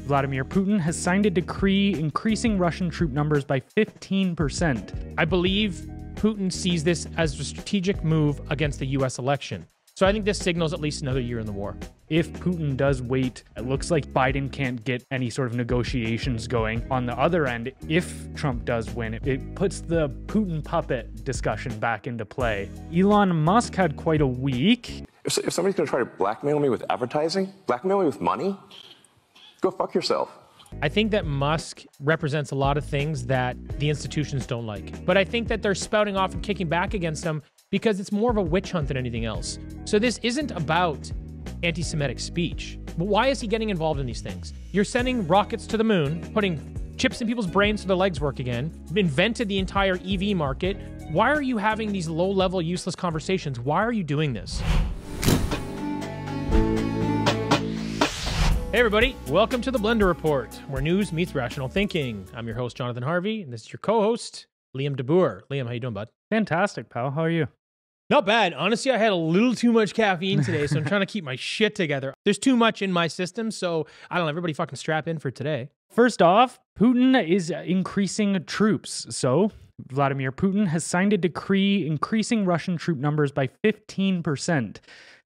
Vladimir Putin has signed a decree increasing Russian troop numbers by 15%. I believe Putin sees this as a strategic move against the U.S. election. So I think this signals at least another year in the war. If Putin does wait, it looks like Biden can't get any sort of negotiations going. On the other end, if Trump does win, it puts the Putin puppet discussion back into play. Elon Musk had quite a week. If somebody's going to try to blackmail me with advertising, blackmail me with money, go fuck yourself. I think that Musk represents a lot of things that the institutions don't like. But I think that they're spouting off and kicking back against him because it's more of a witch hunt than anything else. So this isn't about anti-Semitic speech. But why is he getting involved in these things? You're sending rockets to the moon, putting chips in people's brains so their legs work again, invented the entire EV market. Why are you having these low-level, useless conversations? Why are you doing this? Hey everybody, welcome to the Blendr Report, where news meets rational thinking. I'm your host, Jonathan Harvey, and this is your co-host, Liam DeBoer. Liam, how you doing, bud? Fantastic, pal. How are you? Not bad. Honestly, I had a little too much caffeine today, so I'm trying to keep my shit together. There's too much in my system, so I don't know, everybody fucking strap in for today. First off, Putin is increasing troops. So Vladimir Putin has signed a decree increasing Russian troop numbers by 15%.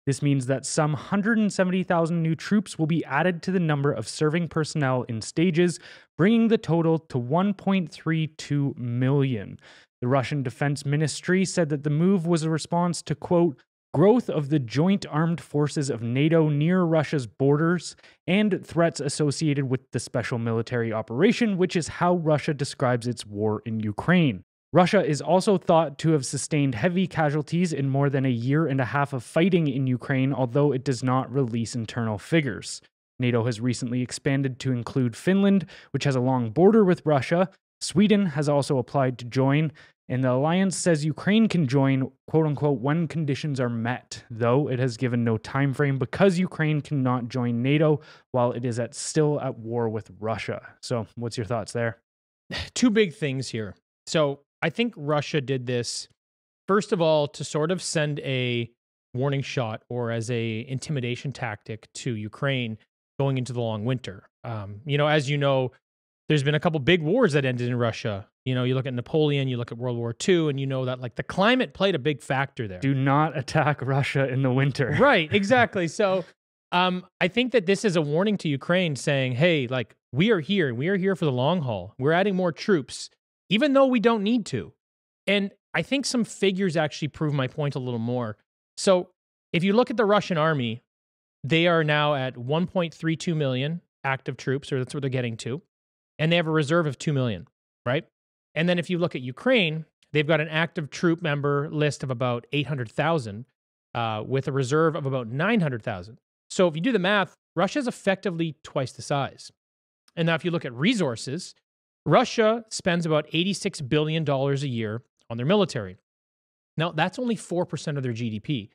This means that some 170,000 new troops will be added to the number of serving personnel in stages, bringing the total to 1.32 million. The Russian Defense Ministry said that the move was a response to, quote, growth of the joint armed forces of NATO near Russia's borders and threats associated with the special military operation, which is how Russia describes its war in Ukraine. Russia is also thought to have sustained heavy casualties in more than a year and a half of fighting in Ukraine, although it does not release internal figures. NATO has recently expanded to include Finland, which has a long border with Russia. Sweden has also applied to join, and the alliance says Ukraine can join, quote-unquote, when conditions are met, though it has given no time frame because Ukraine cannot join NATO while it is still at war with Russia. So what's your thoughts there? Two big things here. So I think Russia did this, first of all, to sort of send a warning shot or as a intimidation tactic to Ukraine going into the long winter. As you know, there's been a couple big wars that ended in Russia. You know, you look at Napoleon, you look at World War II, and you know that like the climate played a big factor there. Do not attack Russia in the winter. Right, exactly. So I think that this is a warning to Ukraine saying, hey, like we are here for the long haul. We're adding more troops, even though we don't need to. And I think some figures actually prove my point a little more. So if you look at the Russian army, they are now at 1.32 million active troops, or that's what they're getting to. And they have a reserve of 2 million, right? And then if you look at Ukraine, they've got an active troop member list of about 800,000 with a reserve of about 900,000. So if you do the math, Russia's effectively twice the size. And now if you look at resources, Russia spends about $86 billion a year on their military. Now, that's only 4% of their GDP.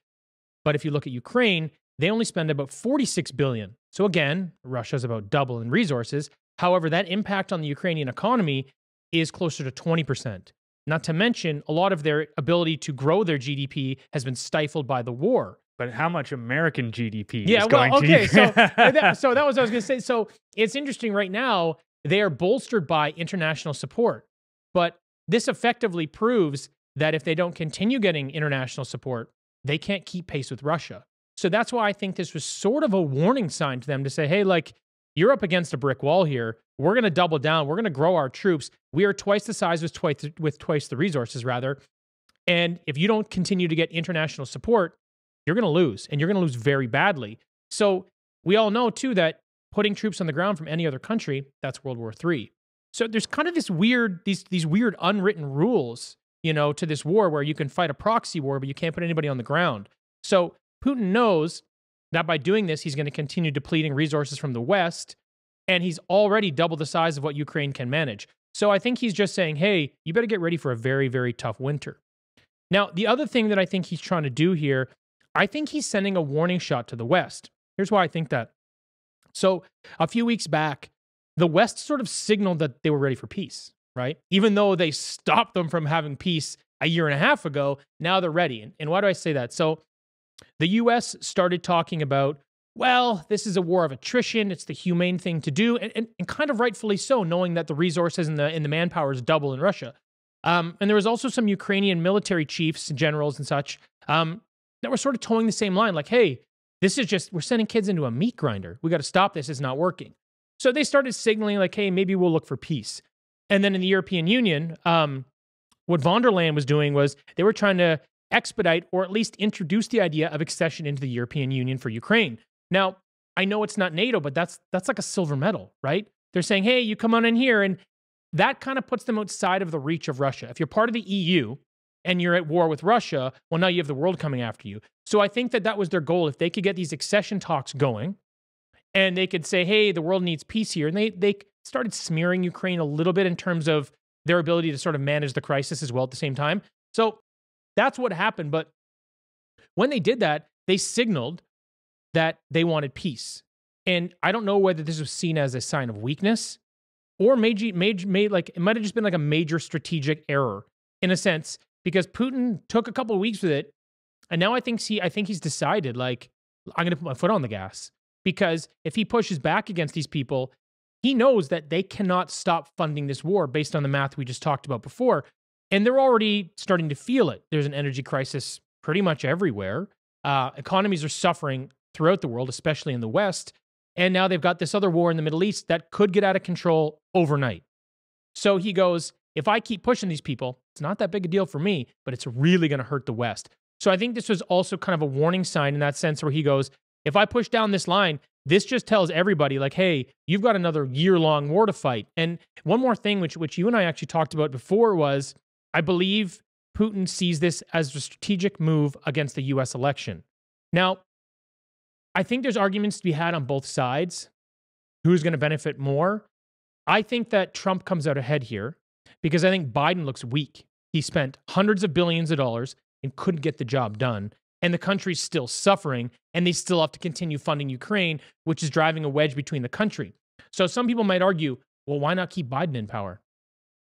But if you look at Ukraine, they only spend about $46 billion. So again, Russia's about double in resources. However, that impact on the Ukrainian economy is closer to 20%. Not to mention, a lot of their ability to grow their GDP has been stifled by the war. But how much American GDP is going to Ukraine? So that was what I was going to say. So it's interesting right now, they are bolstered by international support. But this effectively proves that if they don't continue getting international support, they can't keep pace with Russia. So that's why I think this was sort of a warning sign to them to say, hey, like, you're up against a brick wall here. We're going to double down. We're going to grow our troops. We are twice the size with twice the resources, rather. And if you don't continue to get international support, you're going to lose, and you're going to lose very badly. So we all know, too, that putting troops on the ground from any other country, that's World War III. So there's kind of this weird, these weird unwritten rules, to this war where you can fight a proxy war, but you can't put anybody on the ground. So Putin knows that by doing this, he's going to continue depleting resources from the West, and he's already double the size of what Ukraine can manage. So I think he's just saying, hey, you better get ready for a very, very tough winter. Now, the other thing that I think he's trying to do here, I think he's sending a warning shot to the West. Here's why I think that. So a few weeks back, the West sort of signaled that they were ready for peace, right? Even though they stopped them from having peace a year and a half ago, now they're ready. And why do I say that? So the U.S. started talking about well, this is a war of attrition. It's the humane thing to do, and kind of rightfully so, knowing that the resources and the manpower is double in Russia. And there was also some Ukrainian military chiefs, generals, and such that were sort of towing the same line, like, "Hey, this is just we're sending kids into a meat grinder. We got to stop this. It's not working." So they started signaling, like, "Hey, maybe we'll look for peace." And then in the European Union, what von der Leyen was doing was they were trying to expedite or at least introduce the idea of accession into the European Union for Ukraine. Now, I know it's not NATO, but that's like a silver medal, right? They're saying, hey, you come on in here, and that kind of puts them outside of the reach of Russia. If you're part of the EU and you're at war with Russia, well, now you have the world coming after you. So I think that was their goal. If they could get these accession talks going and they could say, hey, the world needs peace here, and they started smearing Ukraine a little bit in terms of their ability to sort of manage the crisis as well at the same time. So that's what happened. But when they did that, they signaled that they wanted peace. And I don't know whether this was seen as a sign of weakness or like it might have just been like a major strategic error in a sense, because Putin took a couple of weeks with it. And now I think he's decided, like, I'm going to put my foot on the gas, because if he pushes back against these people, he knows that they cannot stop funding this war based on the math we just talked about before. And they're already starting to feel it. There's an energy crisis pretty much everywhere. Economies are suffering throughout the world, especially in the West. And now they've got this other war in the Middle East that could get out of control overnight. So he goes, if I keep pushing these people, it's not that big a deal for me, but it's really going to hurt the West. So I think this was also kind of a warning sign in that sense, where he goes, if I push down this line, this just tells everybody, like, hey, you've got another year-long war to fight. And one more thing, which you and I actually talked about before, was I believe Putin sees this as a strategic move against the US election. Now, I think there's arguments to be had on both sides. Who's going to benefit more? I think that Trump comes out ahead here because I think Biden looks weak. He spent hundreds of billions of dollars and couldn't get the job done. And the country's still suffering, and they still have to continue funding Ukraine, which is driving a wedge between the country. So some people might argue, well, why not keep Biden in power?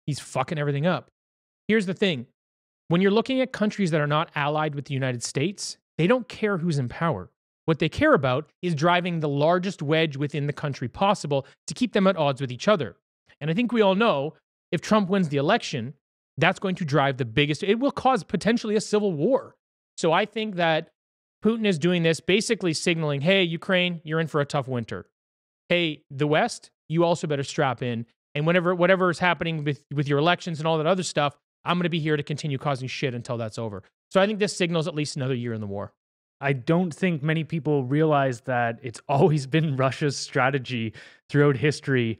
He's fucking everything up. Here's the thing. When you're looking at countries that are not allied with the United States, they don't care who's in power. What they care about is driving the largest wedge within the country possible to keep them at odds with each other. And I think we all know if Trump wins the election, that's going to drive the biggest, it will cause potentially a civil war. So I think that Putin is doing this, basically signaling, hey, Ukraine, you're in for a tough winter. Hey, the West, you also better strap in. And whatever is happening with your elections and all that other stuff, I'm going to be here to continue causing shit until that's over. So I think this signals at least another year in the war. I don't think many people realize that it's always been Russia's strategy throughout history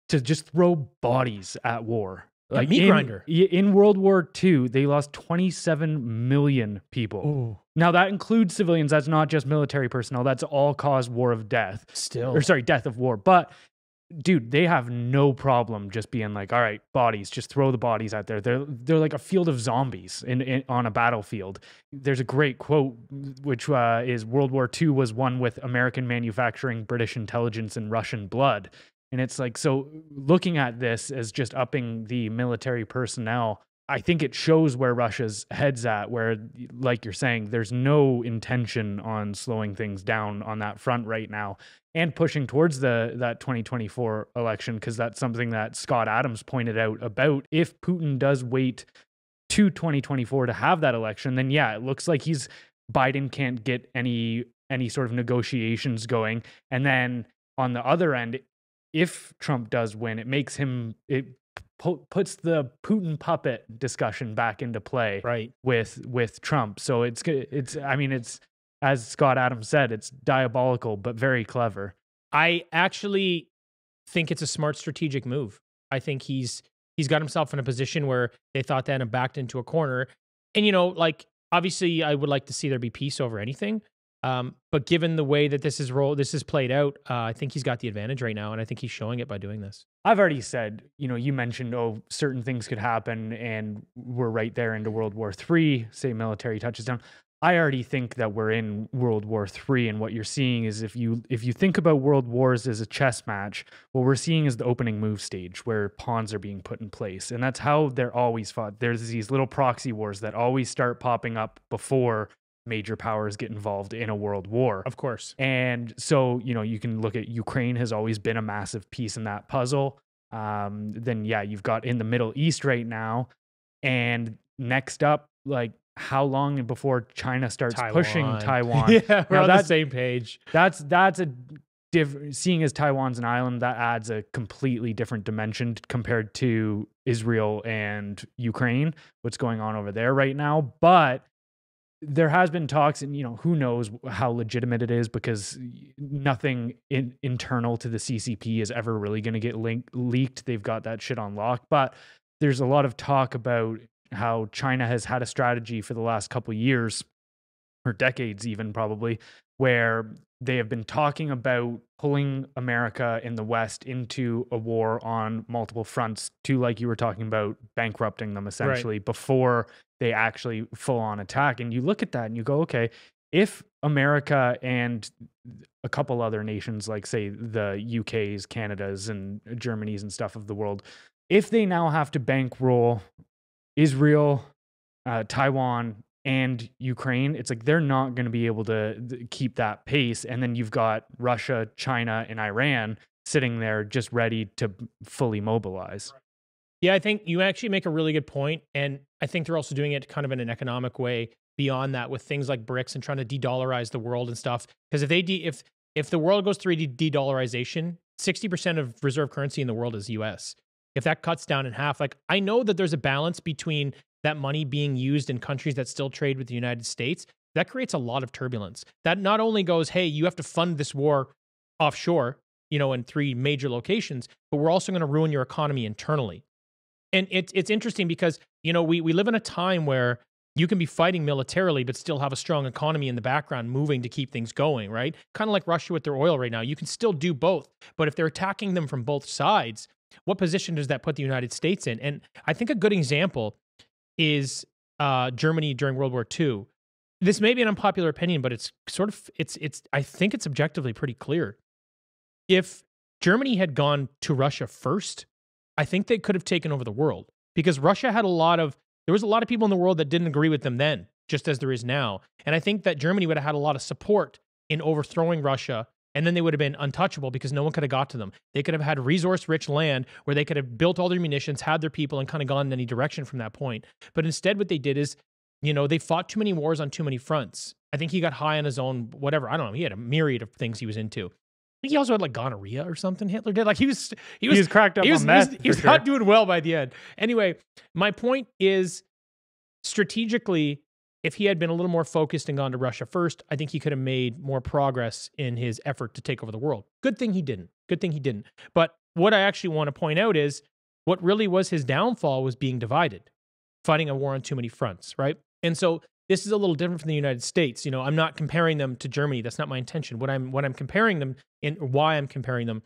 to just throw bodies at war. Like meat grinder. In World War II, they lost 27 million people. Ooh. Now, that includes civilians. That's not just military personnel. That's all-cause war of death. Death of war. But, dude, they have no problem just being like, all right, bodies, just throw the bodies out there. They're like a field of zombies on a battlefield. There's a great quote, which is World War II was won with American manufacturing, British intelligence, and Russian blood. And it's like, so looking at this as just upping the military personnel, I think it shows where Russia's head's at, where, like you're saying, there's no intention on slowing things down on that front right now and pushing towards that 2024 election, because that's something that Scott Adams pointed out about. If Putin does wait to 2024 to have that election, then yeah, it looks like Biden can't get any sort of negotiations going. And then on the other end, if Trump does win, it puts the Putin puppet discussion back into play, right, with Trump. So it's as Scott Adams said, it's diabolical but very clever. I actually think it's a smart strategic move. I think he's got himself in a position where they thought that and backed into a corner. And like, obviously I would like to see there be peace over anything. But given the way that this is played out, I think he's got the advantage right now, and I think he's showing it by doing this. I've already said, you mentioned, certain things could happen, and we're right there into World War III, say military touches down. I already think that we're in World War III, and what you're seeing is if you think about world wars as a chess match, what we're seeing is the opening move stage where pawns are being put in place, and that's how they're always fought. There's these little proxy wars that always start popping up before major powers get involved in a world war. Of course. And so, you can look at Ukraine has always been a massive piece in that puzzle. Then, yeah, you've got in the Middle East right now. And next up, like, how long before China starts pushing Taiwan? Yeah, we're on the same page. That's a seeing as Taiwan's an island, that adds a completely different dimension compared to Israel and Ukraine, what's going on over there right now. But there has been talks, and who knows how legitimate it is, because nothing internal to the CCP is ever really going to get leaked. They've got that shit on lock. But there's a lot of talk about how China has had a strategy for the last couple of years, or decades even probably, where they have been talking about pulling America and the West into a war on multiple fronts to, like you were talking about, bankrupting them essentially before they actually full on attack. And you look at that and you go, okay, if America and a couple other nations, like say the UKs, Canadas, and Germanys and stuff of the world, if they now have to bankroll Israel, Taiwan, and Ukraine, it's like they're not going to be able to keep that pace. And then you've got Russia, China, and Iran sitting there just ready to fully mobilize. Yeah, I think you actually make a really good point. And I think they're also doing it kind of in an economic way beyond that, with things like BRICS and trying to de-dollarize the world and stuff. Because if the world goes through de-dollarization, 60% of reserve currency in the world is US. If that cuts down in half, like, I know that there's a balance between that money being used in countries that still trade with the United States. That creates a lot of turbulence. That not only goes, hey, you have to fund this war offshore, in 3 major locations, but we're also going to ruin your economy internally. And it's interesting because, we live in a time where you can be fighting militarily, but still have a strong economy in the background moving to keep things going, right? Kind of like Russia with their oil right now. You can still do both. But if they're attacking them from both sides, what position does that put the United States in? And I think a good example is Germany during World War II. This may be an unpopular opinion, but it's I think it's objectively pretty clear. If Germany had gone to Russia first, I think they could have taken over the world, because Russia had there was a lot of people in the world that didn't agree with them then, just as there is now. And I think that Germany would have had a lot of support in overthrowing Russia, and then they would have been untouchable because no one could have got to them. They could have had resource-rich land where they could have built all their munitions, had their people, and kind of gone in any direction from that point. But instead, what they did is, they fought too many wars on too many fronts. I think he got high on his own, whatever. I don't know. He had a myriad of things he was into. I think he also had like gonorrhea or something. Hitler did. Like he was cracked up on meth. He was not doing well by the end. Anyway, my point is, strategically, if he had been a little more focused and gone to Russia first, I think he could have made more progress in his effort to take over the world. Good thing he didn't. But what I actually want to point out is what really was his downfall was being divided, fighting a war on too many fronts, right? And so this is a little different from the United States. I'm not comparing them to Germany. That's not my intention. What I'm comparing them, and why I'm comparing them,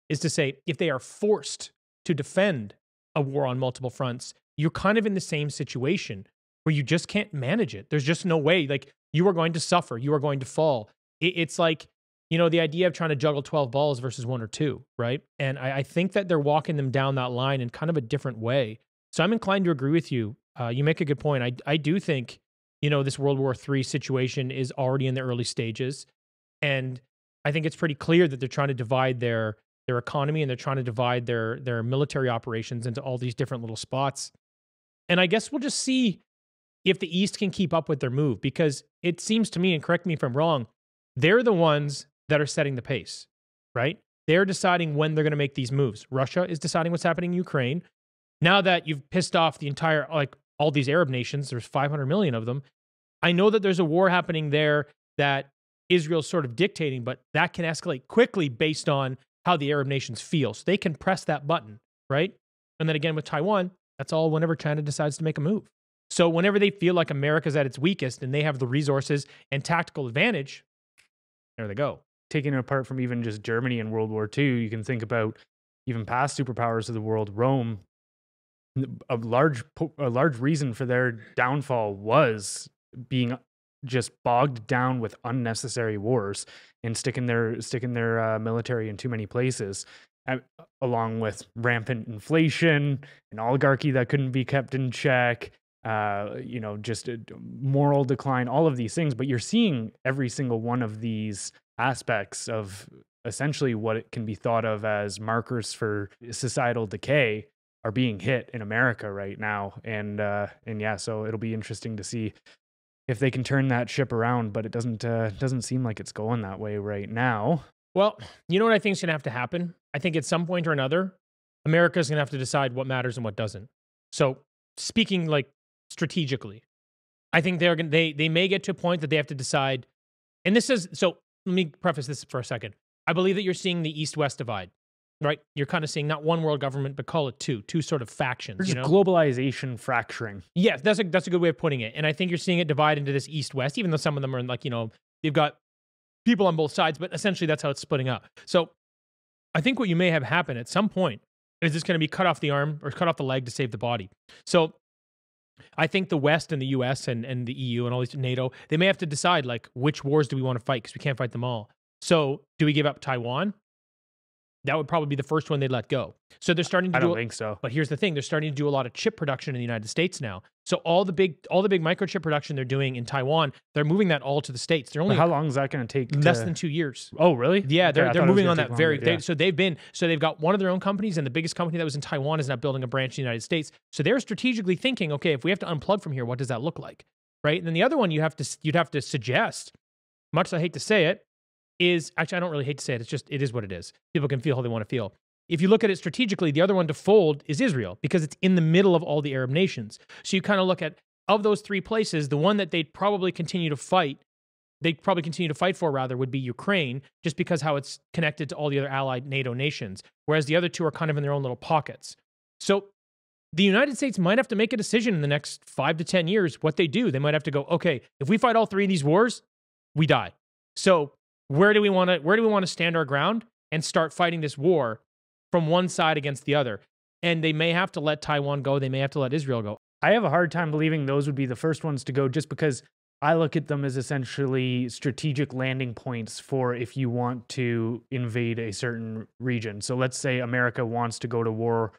is to say, if they are forced to defend a war on multiple fronts, you're kind of in the same situation where you just can't manage it. There's just no way. Like, you are going to suffer. You are going to fall. It's like, the idea of trying to juggle 12 balls versus 1 or 2, right? And I think that they're walking them down that line in kind of a different way. So I'm inclined to agree with you. You make a good point. I do think, this World War III situation is already in the early stages. And I think it's pretty clear that they're trying to divide their economy, and they're trying to divide their military operations into all these different little spots. And I guess we'll just see if the East can keep up with their move, because it seems to me, and correct me if I'm wrong, they're the ones that are setting the pace, right? They're deciding when they're going to make these moves. Russia is deciding what's happening in Ukraine. Now that you've pissed off the entire, all these Arab nations, there's 500 million of them. I know that there's a war happening there that Israel's sort of dictating, but that can escalate quickly based on how the Arab nations feel. So they can press that button, right? And then again with Taiwan, that's all whenever China decides to make a move. So whenever they feel like America's at its weakest and they have the resources and tactical advantage, there they go. Taking it apart from even just Germany in World War II, you can think about even past superpowers of the world. Rome, a large reason for their downfall was being just bogged down with unnecessary wars and sticking their military in too many places, along with rampant inflation and oligarchy that couldn't be kept in check. you know, just a moral decline, all of these things. But you're seeing every single one of these aspects of essentially what it can be thought of as markers for societal decay are being hit in America right now. And yeah, so it'll be interesting to see if they can turn that ship around, but it doesn't seem like it's going that way right now. Well, you know what I think is going to have to happen? I think at some point or another, America's going to have to decide what matters and what doesn't. So speaking like strategically, I think they may get to a point that they have to decide. And this is, so let me preface this for a second. I believe that you're seeing the East-West divide, right? You're kind of seeing not one world government, but call it two sort of factions. There's you know? globalization fracturing. Yes, that's a good way of putting it. And I think you're seeing it divide into this East-West, even though some of them are like, you know, they've got people on both sides, but essentially that's how it's splitting up. So I think what you may have happen at some point is it's going to be cut off the arm or cut off the leg to save the body. So I think the West and the US and the EU and all these NATO, they may have to decide like which wars do we want to fight because we can't fight them all. So do we give up Taiwan? That would probably be the first one they'd let go. So they're starting to I don't think so. But here's the thing, they're starting to do a lot of chip production in the United States now. So all the big microchip production they're doing in Taiwan, they're moving that all to the States. They're only But how long is that going to take? Less than 2 years. Oh, really? Yeah, Okay, they're moving on that very. Yeah. So they've got one of their own companies, and the biggest company that was in Taiwan is now building a branch in the United States. So they're strategically thinking, okay, if we have to unplug from here, what does that look like, right? And then the other one you'd have to suggest, much as I hate to say it, is actually I don't really hate to say it. It is what it is. People can feel how they want to feel. If you look at it strategically, the other one to fold is Israel because it's in the middle of all the Arab nations. So you kind of look at, of those three places, the one that they'd probably continue to fight for rather would be Ukraine, just because how it's connected to all the other allied NATO nations, whereas the other two are kind of in their own little pockets. So the United States might have to make a decision in the next 5 to 10 years what they do. They might have to go, okay, if we fight all three of these wars, we die. So where do we want to stand our ground and start fighting this war from one side against the other? And they may have to let Taiwan go. They may have to let Israel go. I have a hard time believing those would be the first ones to go just because I look at them as essentially strategic landing points for if you want to invade a certain region. So let's say America wants to go to war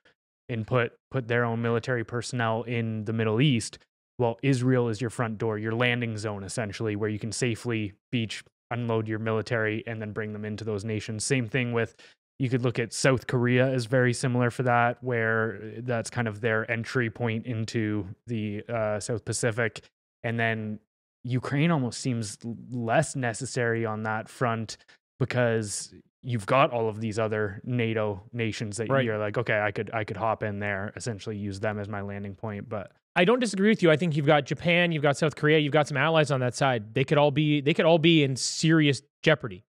and put their own military personnel in the Middle East. Well, Israel is your front door, your landing zone, essentially, where you can safely beach, unload your military, and then bring them into those nations. Same thing with, you could look at South Korea as very similar for that, where that's kind of their entry point into the South Pacific. And then Ukraine almost seems less necessary on that front because you've got all of these other NATO nations that you're like, okay, I could hop in there, essentially use them as my landing point. But I don't disagree with you. I think you've got Japan, you've got South Korea, you've got some allies on that side. They could all be in serious jeopardy.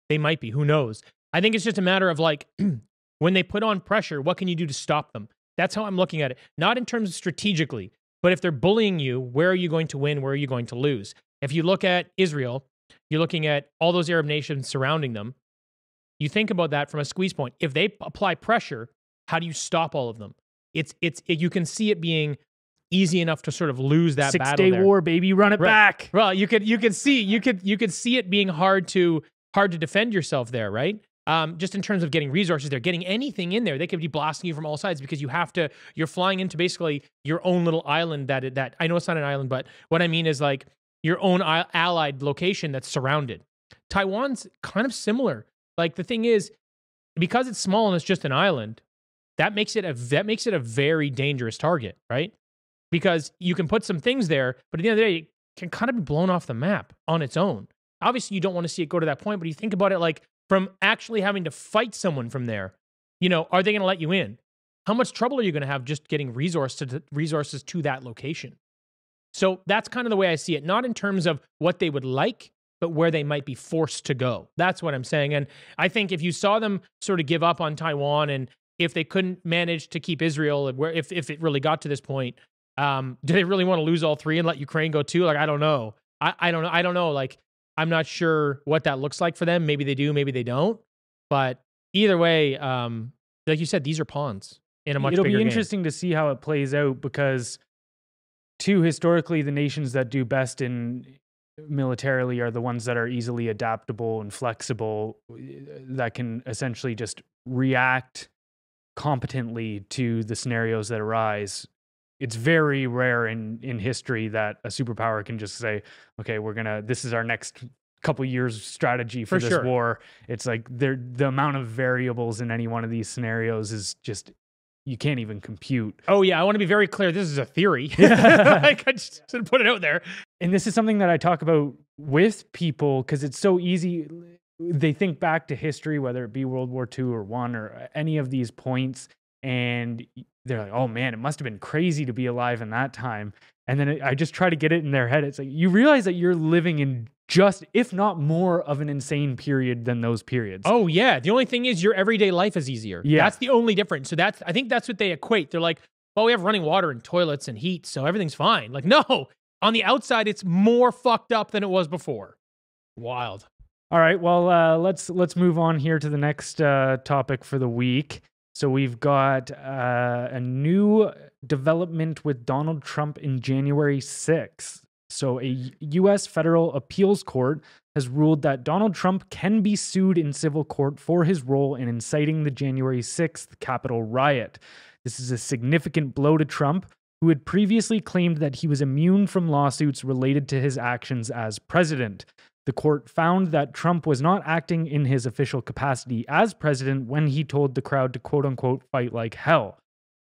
They might be, who knows? I think it's just a matter of like, when they put on pressure, what can you do to stop them? That's how I'm looking at it. Not in terms of strategically, but if they're bullying you, where are you going to win? Where are you going to lose? If you look at Israel, you're looking at all those Arab nations surrounding them. You think about that from a squeeze point. If they apply pressure, how do you stop all of them? You can see it being easy enough to sort of lose that battle. 6-day war, baby, run it back. Well, you could see it being hard to defend yourself there, right? Just in terms of getting resources there, getting anything in there, they could be blasting you from all sides because you're flying into basically your own little island that I know it's not an island, but what I mean is like your own allied location that's surrounded. Taiwan's kind of similar. Like the thing is, because it's small and it's just an island, that makes it a very dangerous target, right? Because you can put some things there, but at the end of the day, it can kind of be blown off the map on its own. Obviously, you don't want to see it go to that point, but you think about it like from actually having to fight someone from there, are they going to let you in? How much trouble are you going to have just getting resources to that location? So that's kind of the way I see it, not in terms of what they would like, but where they might be forced to go. That's what I'm saying. And I think if you saw them sort of give up on Taiwan, and if they couldn't manage to keep Israel, if it really got to this point, do they really want to lose all three and let Ukraine go too? Like, I don't know. I don't know. Like, I'm not sure what that looks like for them. Maybe they do, maybe they don't. But either way, like you said, these are pawns in a much bigger game. It'll be interesting to see how it plays out because, historically, the nations that do best in militarily are the ones that are easily adaptable and flexible, that can essentially just react competently to the scenarios that arise it's very rare in history that a superpower can just say, okay, this is our next couple years strategy for this war. It's like the amount of variables in any one of these scenarios is just, you can't even compute. Oh yeah, I want to be very clear. This is a theory. Like, I just put it out there. And this is something that I talk about with people because it's so easy. They think back to history, whether it be World War II or one or any of these points, and they're like, oh man, it must have been crazy to be alive in that time. And then I just try to get it in their head. It's like, you realize that you're living in just, if not more of an insane period than those periods. Oh yeah. The only thing is your everyday life is easier. Yeah. That's the only difference. So I think that's what they equate. They're like, well, we have running water and toilets and heat, so everything's fine. Like, no, on the outside, it's more fucked up than it was before. Wild. All right. Well, let's move on here to the next topic for the week. So we've got a new development with Donald Trump in January 6th. So a U.S. federal appeals court has ruled that Donald Trump can be sued in civil court for his role in inciting the January 6th Capitol riot. This is a significant blow to Trump, who had previously claimed that he was immune from lawsuits related to his actions as president. The court found that Trump was not acting in his official capacity as president when he told the crowd to quote-unquote fight like hell.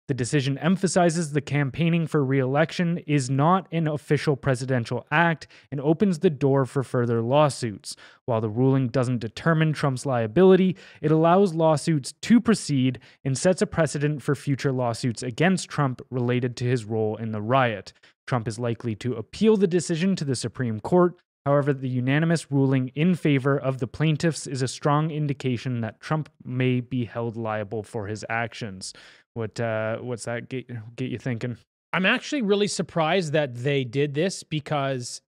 The decision emphasizes the campaigning for re-election is not an official presidential act and opens the door for further lawsuits. While the ruling doesn't determine Trump's liability, it allows lawsuits to proceed and sets a precedent for future lawsuits against Trump related to his role in the riot. Trump is likely to appeal the decision to the Supreme Court. However, the unanimous ruling in favor of the plaintiffs is a strong indication that Trump may be held liable for his actions. What's that get you thinking? I'm actually really surprised that they did this because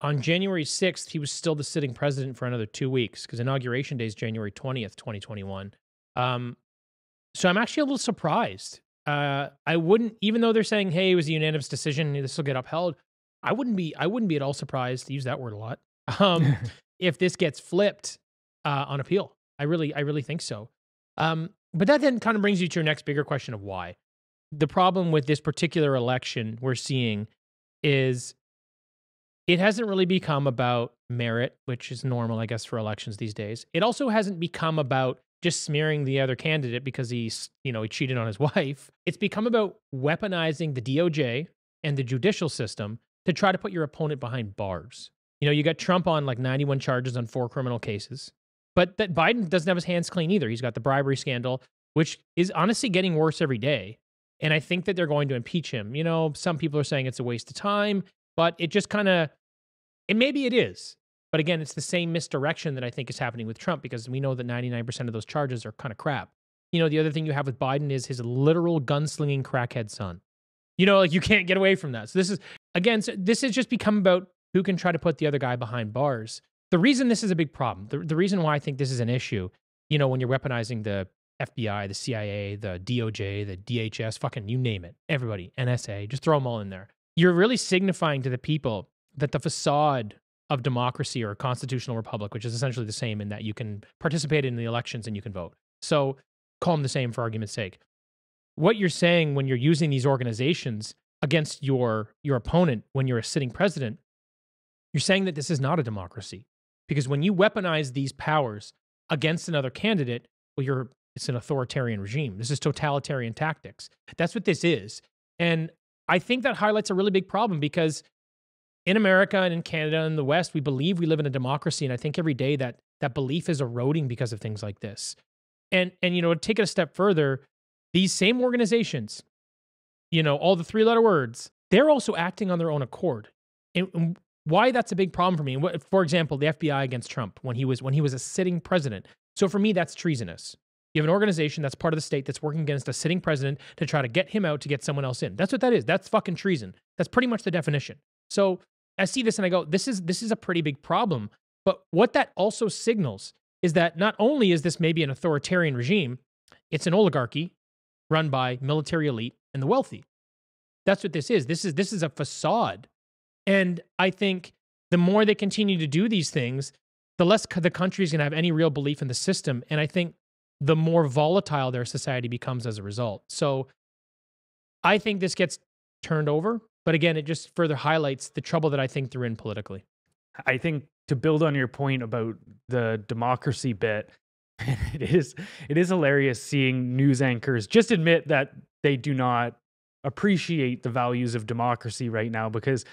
on January 6th, he was still the sitting president for another 2 weeks because Inauguration Day is January 20th, 2021. So I'm actually a little surprised. I wouldn't, even though they're saying, hey, it was a unanimous decision, this will get upheld. I wouldn't be at all surprised, to use that word a lot, if this gets flipped on appeal. I really think so. But that then kind of brings you to your next bigger question of why. The problem with this particular election we're seeing is it hasn't really become about merit, which is normal, I guess, for elections these days. It also hasn't become about just smearing the other candidate because he cheated on his wife. It's become about weaponizing the DOJ and the judicial system to try to put your opponent behind bars. You got Trump on like 91 charges on 4 criminal cases. But that Biden doesn't have his hands clean either. He's got the bribery scandal, which is honestly getting worse every day. And I think that they're going to impeach him. Some people are saying it's a waste of time, but it just maybe it is. But again, it's the same misdirection that I think is happening with Trump because we know that 99% of those charges are kind of crap. The other thing you have with Biden is his literal gunslinging crackhead son. Like you can't get away from that. So this has just become about who can try to put the other guy behind bars. The reason this is a big problem, the reason why I think this is an issue, when you're weaponizing the FBI, the CIA, the DOJ, the DHS, fucking you name it, everybody, NSA, just throw them all in there. You're really signifying to the people that the facade of democracy or a constitutional republic, which is essentially the same in that you can participate in the elections and you can vote. So call them the same for argument's sake. What you're saying when you're using these organizations against your opponent when you're a sitting president, you're saying that this is not a democracy. Because when you weaponize these powers against another candidate, it's an authoritarian regime. This is totalitarian tactics. That's what this is. And I think that highlights a really big problem because in America and in Canada and the West, we believe we live in a democracy. And I think every day that belief is eroding because of things like this. And to take it a step further, these same organizations, all the 3-letter words, they're also acting on their own accord. And why that's a big problem for me. For example, the FBI against Trump when he was a sitting president. So for me, that's treasonous. You have an organization that's part of the state that's working against a sitting president to try to get him out to get someone else in. That's what that is. That's fucking treason. That's pretty much the definition. So I see this and I go, this is a pretty big problem. But what that also signals is that not only is this maybe an authoritarian regime, it's an oligarchy run by military elite and the wealthy. That's what this is. This is a facade. And I think the more they continue to do these things, the less the country is going to have any real belief in the system. And I think the more volatile their society becomes as a result. So I think this gets turned over. But again, it just further highlights the trouble that I think they're in politically. I think to build on your point about the democracy bit, it is hilarious seeing news anchors just admit that they do not appreciate the values of democracy right now, because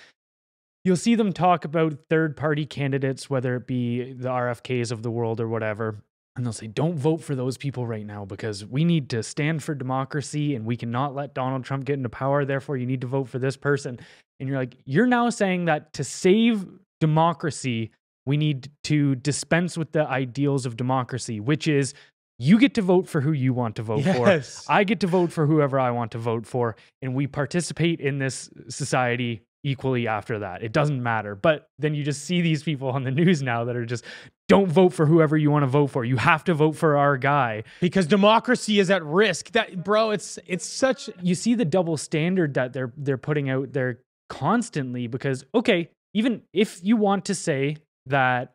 you'll see them talk about third-party candidates, whether it be the RFKs of the world or whatever, and they'll say, don't vote for those people right now because we need to stand for democracy and we cannot let Donald Trump get into power. Therefore, you need to vote for this person. And you're like, you're now saying that to save democracy, we need to dispense with the ideals of democracy, which is you get to vote for who you want to vote for. I get to vote for whoever I want to vote for. And we participate in this society equally after that. It doesn't matter. But then you just see these people on the news now that are just, don't vote for whoever you want to vote for. You have to vote for our guy. Because democracy is at risk. That, bro, it's such... You see the double standard that they're putting out there constantly, because, okay, even if you want to say that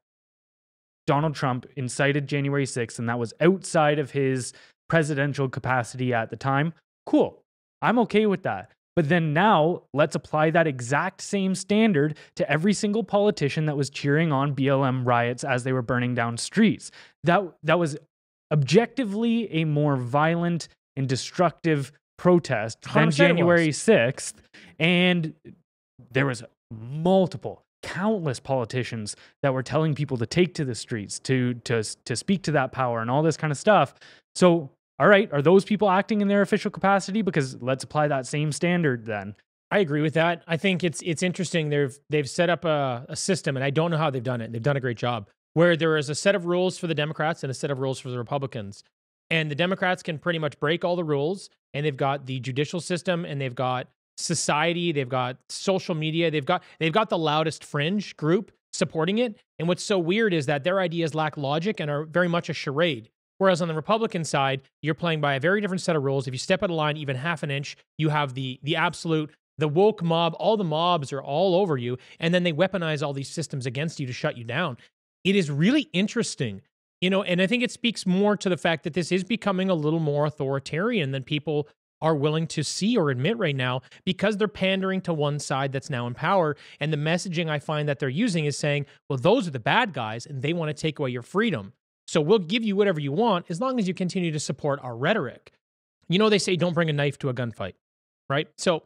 Donald Trump incited January 6th and that was outside of his presidential capacity at the time, cool. I'm okay with that. But then now let's apply that exact same standard to every single politician that was cheering on BLM riots as they were burning down streets. That was objectively a more violent and destructive protest than January 6th. And there was countless politicians that were telling people to take to the streets, to speak to that power and all this kind of stuff. So, all right, are those people acting in their official capacity? Because let's apply that same standard then. I agree with that. I think it's interesting. They've set up a system, and I don't know how they've done it. They've done a great job, where there is a set of rules for the Democrats and a set of rules for the Republicans. And the Democrats can pretty much break all the rules, and they've got the judicial system, and they've got society, they've got social media, they've got the loudest fringe group supporting it. And what's so weird is that their ideas lack logic and are very much a charade. Whereas on the Republican side, you're playing by a very different set of rules. If you step out of line even half an inch, you have the absolute, the woke mob, all the mobs are all over you, and then they weaponize all these systems against you to shut you down. It is really interesting, you know, and I think it speaks more to the fact that this is becoming a little more authoritarian than people are willing to see or admit right now, because they're pandering to one side that's now in power. And the messaging I find that they're using is saying, well, those are the bad guys and they want to take away your freedom. So we'll give you whatever you want as long as you continue to support our rhetoric. You know, they say don't bring a knife to a gunfight, right? So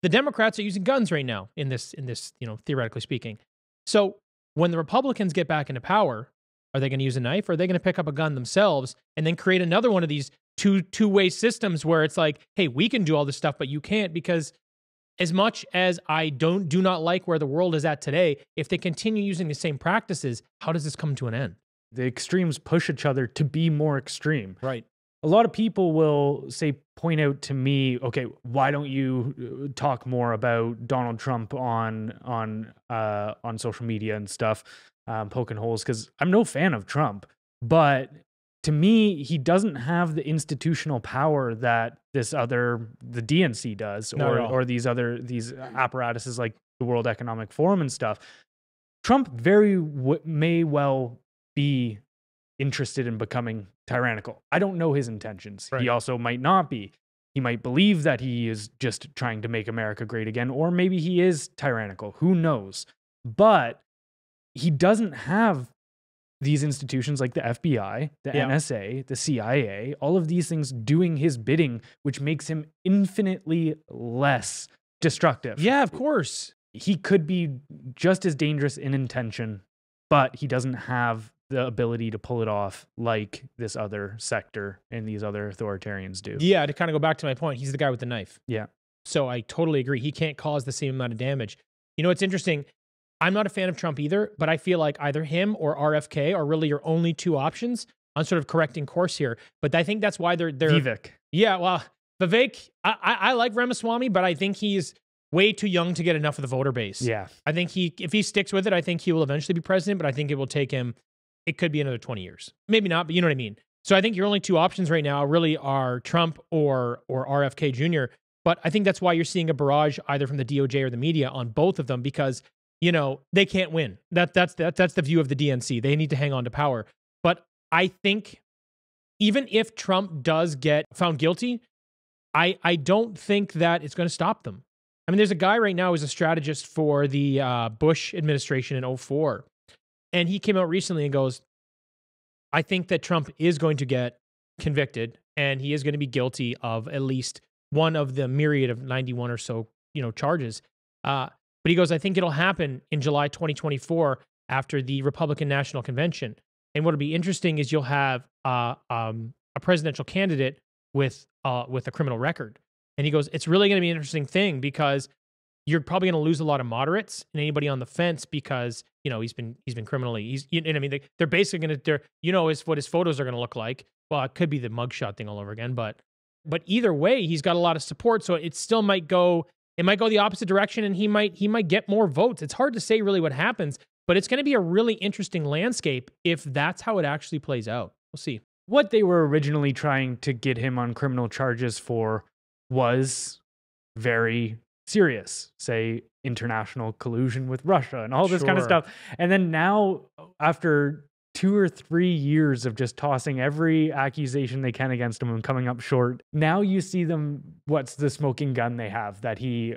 the Democrats are using guns right now in this, you know, theoretically speaking. So when the Republicans get back into power, are they going to use a knife, or are they going to pick up a gun themselves and then create another one of these two-way systems where it's like, hey, we can do all this stuff, but you can't? Because as much as I do not like where the world is at today, if they continue using the same practices, how does this come to an end? The extremes push each other to be more extreme. Right. A lot of people will point out to me, okay, why don't you talk more about Donald Trump on social media and stuff, poking holes? Because I'm no fan of Trump, but to me, he doesn't have the institutional power that the DNC does, or these apparatuses like the World Economic Forum and stuff. Trump may well be interested in becoming tyrannical. I don't know his intentions. Right. He also might not be. He might believe that he is just trying to make America great again, or maybe he is tyrannical. Who knows? But he doesn't have these institutions like the FBI, the NSA, the CIA, all of these things doing his bidding, which makes him infinitely less destructive. Yeah, of course. He could be just as dangerous in intention, but he doesn't have the ability to pull it off like this other sector and these other authoritarians do. Yeah, to kind of go back to my point, he's the guy with the knife. Yeah. So I totally agree. He can't cause the same amount of damage. You know, it's interesting. I'm not a fan of Trump either, but I feel like either him or RFK are really your only two options on sort of correcting course here. But I think that's why they're Vivek. Yeah, well, Vivek, I like Ramaswamy, but I think he's way too young to get enough of the voter base. Yeah. I think if he sticks with it, I think he will eventually be president, but I think it will take him, it could be another 20 years. Maybe not, but you know what I mean? So I think your only two options right now really are Trump or RFK Jr. But I think that's why you're seeing a barrage either from the DOJ or the media on both of them, because, you know, they can't win. That's the view of the DNC. They need to hang on to power. But I think even if Trump does get found guilty, I don't think that it's going to stop them. I mean, there's a guy right now who's a strategist for the Bush administration in 2004. And he came out recently and goes, I think that Trump is going to get convicted and he is going to be guilty of at least one of the myriad of 91 or so, charges. But he goes, I think it'll happen in July 2024 after the Republican National Convention. And what'll be interesting is you'll have a presidential candidate with a criminal record. And he goes, it's really going to be an interesting thing because you're probably going to lose a lot of moderates and anybody on the fence because he's been criminally. I mean, they're basically going to what his photos are going to look like. Well, it could be the mugshot thing all over again, but either way, he's got a lot of support, so it still might go. It might go the opposite direction, and he might get more votes. It's hard to say really what happens, but it's going to be a really interesting landscape if that's how it actually plays out. We'll see. What they were originally trying to get him on criminal charges for was very serious, say international collusion with Russia and all this kind of stuff. And then now, after 2 or 3 years of just tossing every accusation they can against him and coming up short, now you see them, what's the smoking gun they have, that he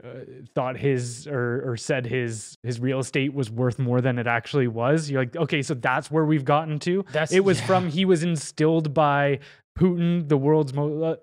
thought his or said his real estate was worth more than it actually was. You're like, okay, so that's where we've gotten to. He was instilled by Putin, the world's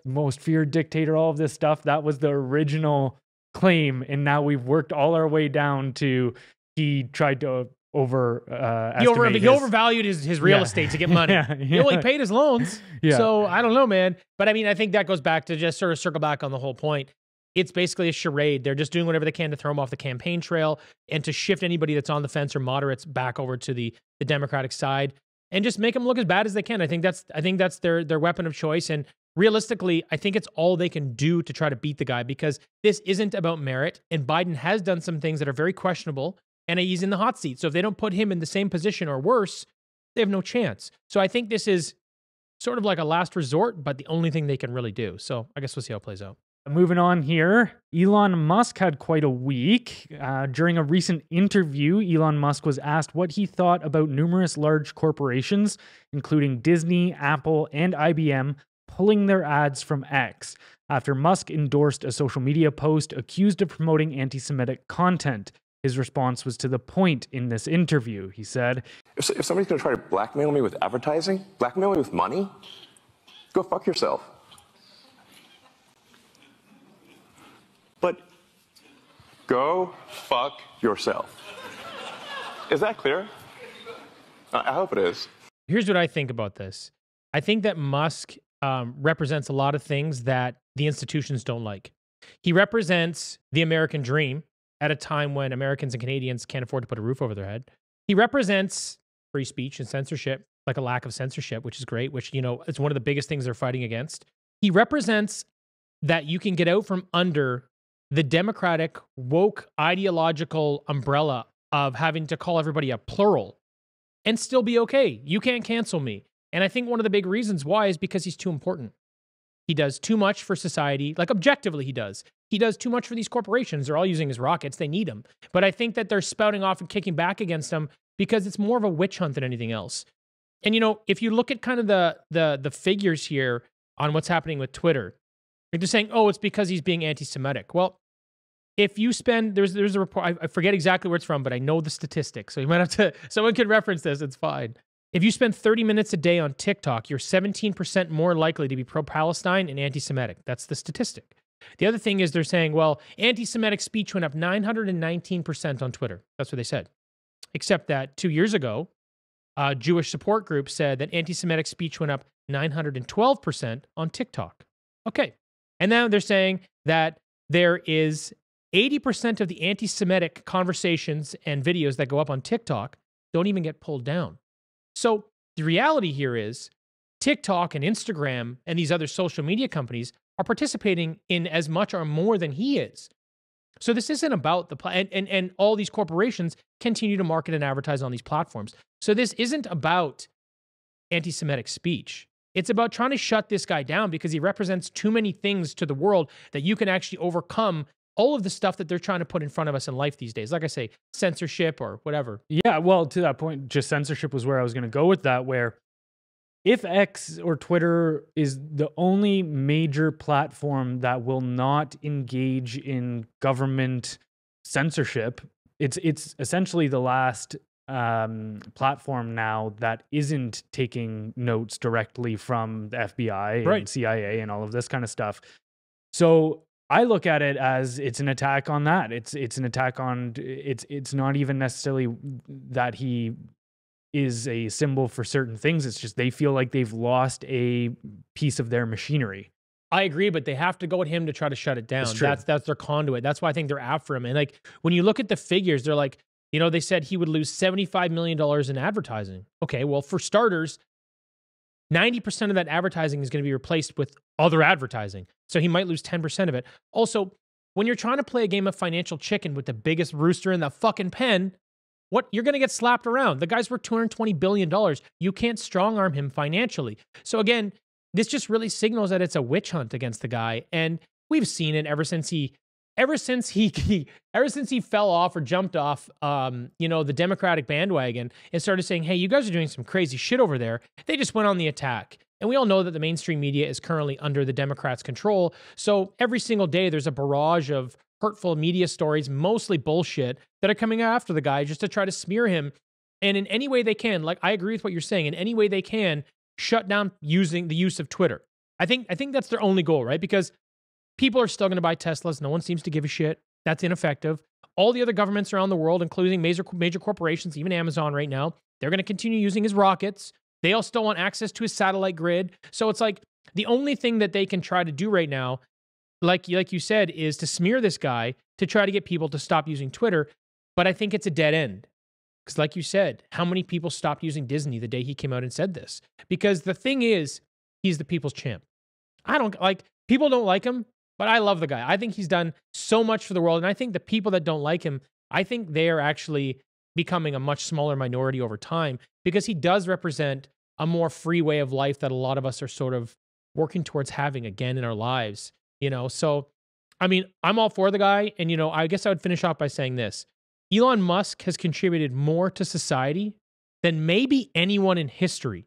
most feared dictator, all of this stuff. That was the original claim, and now we've worked all our way down to he tried to he overvalued his real estate to get money. He only paid his loans. So I don't know, man. But I mean, I think that goes back to just sort of circle back on the whole point. It's basically a charade. They're just doing whatever they can to throw him off the campaign trail and to shift anybody that's on the fence or moderates back over to the Democratic side and just make them look as bad as they can. I think that's their weapon of choice. And realistically, I think it's all they can do to try to beat the guy because this isn't about merit. And Biden has done some things that are very questionable. And he's in the hot seat. So if they don't put him in the same position or worse, they have no chance. So I think this is sort of like a last resort, but the only thing they can really do. So I guess we'll see how it plays out. Moving on here, Elon Musk had quite a week. During a recent interview, Elon Musk was asked what he thought about numerous large corporations, including Disney, Apple, and IBM, pulling their ads from X after Musk endorsed a social media post accused of promoting anti-Semitic content. His response was to the point in this interview. He said, If somebody's going to try to blackmail me with advertising, blackmail me with money, go fuck yourself. But go fuck yourself. Is that clear? I hope it is. Here's what I think about this. I think that Musk represents a lot of things that the institutions don't like. He represents the American dream at a time when Americans and Canadians can't afford to put a roof over their head. He represents free speech and censorship, like a lack of censorship, which is great, which, it's one of the biggest things they're fighting against. He represents that you can get out from under the democratic, woke, ideological umbrella of having to call everybody a plural and still be okay. You can't cancel me. And I think one of the big reasons why is because he's too important. He does too much for society. Like objectively, he does. He does too much for these corporations. They're all using his rockets. They need him. But I think that they're spouting off and kicking back against him because it's more of a witch hunt than anything else. And, if you look at kind of the figures here on what's happening with Twitter, they're saying, oh, it's because he's being anti-Semitic. Well, if you spend, there's a report, I forget exactly where it's from, but I know the statistics. So you might have to, someone could reference this. It's fine. If you spend 30 minutes a day on TikTok, you're 17% more likely to be pro-Palestine and anti-Semitic. That's the statistic. The other thing is they're saying, well, anti-Semitic speech went up 919% on Twitter. That's what they said. Except that 2 years ago, a Jewish support group said that anti-Semitic speech went up 912% on TikTok. Okay. And now they're saying that there is 80% of the anti-Semitic conversations and videos that go up on TikTok don't even get pulled down. So the reality here is TikTok and Instagram and these other social media companies are participating in as much or more than he is. So this isn't about the and all these corporations continue to market and advertise on these platforms. So this isn't about anti-Semitic speech. It's about trying to shut this guy down because he represents too many things to the world that you can actually overcome all of the stuff that they're trying to put in front of us in life these days. Like I say, censorship or whatever. Yeah, well, to that point, just censorship was where I was going to go with that, where if X or Twitter is the only major platform that will not engage in government censorship, it's essentially the last platform now that isn't taking notes directly from the FBI Right. and CIA and all of this kind of stuff. So I look at it as it's an attack on that. It's an attack on it's not even necessarily that he is a symbol for certain things. It's just they feel like they've lost a piece of their machinery. I agree, but they have to go at him to try to shut it down. That's true. That's their conduit. That's why I think they're after him. And like when you look at the figures, they're like, you know, they said he would lose $75 million in advertising. Okay, well, for starters, 90% of that advertising is going to be replaced with other advertising. So he might lose 10% of it. Also, when you're trying to play a game of financial chicken with the biggest rooster in the fucking pen, what you're going to get slapped around. The guy's worth $220 billion. You can't strong arm him financially. So again, this just really signals that it's a witch hunt against the guy. And we've seen it ever since he fell off or jumped off, the Democratic bandwagon and started saying, hey, you guys are doing some crazy shit over there. They just went on the attack. And we all know that the mainstream media is currently under the Democrats' control. So every single day, there's a barrage of hurtful media stories, mostly bullshit, that are coming after the guy just to try to smear him. And in any way they can, like I agree with what you're saying, in any way they can, shut down using the use of Twitter. I think that's their only goal, right? Because people are still going to buy Teslas. No one seems to give a shit. That's ineffective. All the other governments around the world, including major corporations, even Amazon right now, they're going to continue using his rockets. They all still want access to his satellite grid. So it's like the only thing that they can try to do right now, like you said, is to smear this guy to try to get people to stop using Twitter. But I think it's a dead end. Because like you said, how many people stopped using Disney the day he came out and said this? Because the thing is, he's the people's champ. People don't like him, but I love the guy. I think he's done so much for the world. And I think the people that don't like him, I think they are actually becoming a much smaller minority over time because he does represent a more free way of life that a lot of us are sort of working towards having again in our lives. So, I mean, I'm all for the guy. And, I guess I would finish off by saying this. Elon Musk has contributed more to society than maybe anyone in history.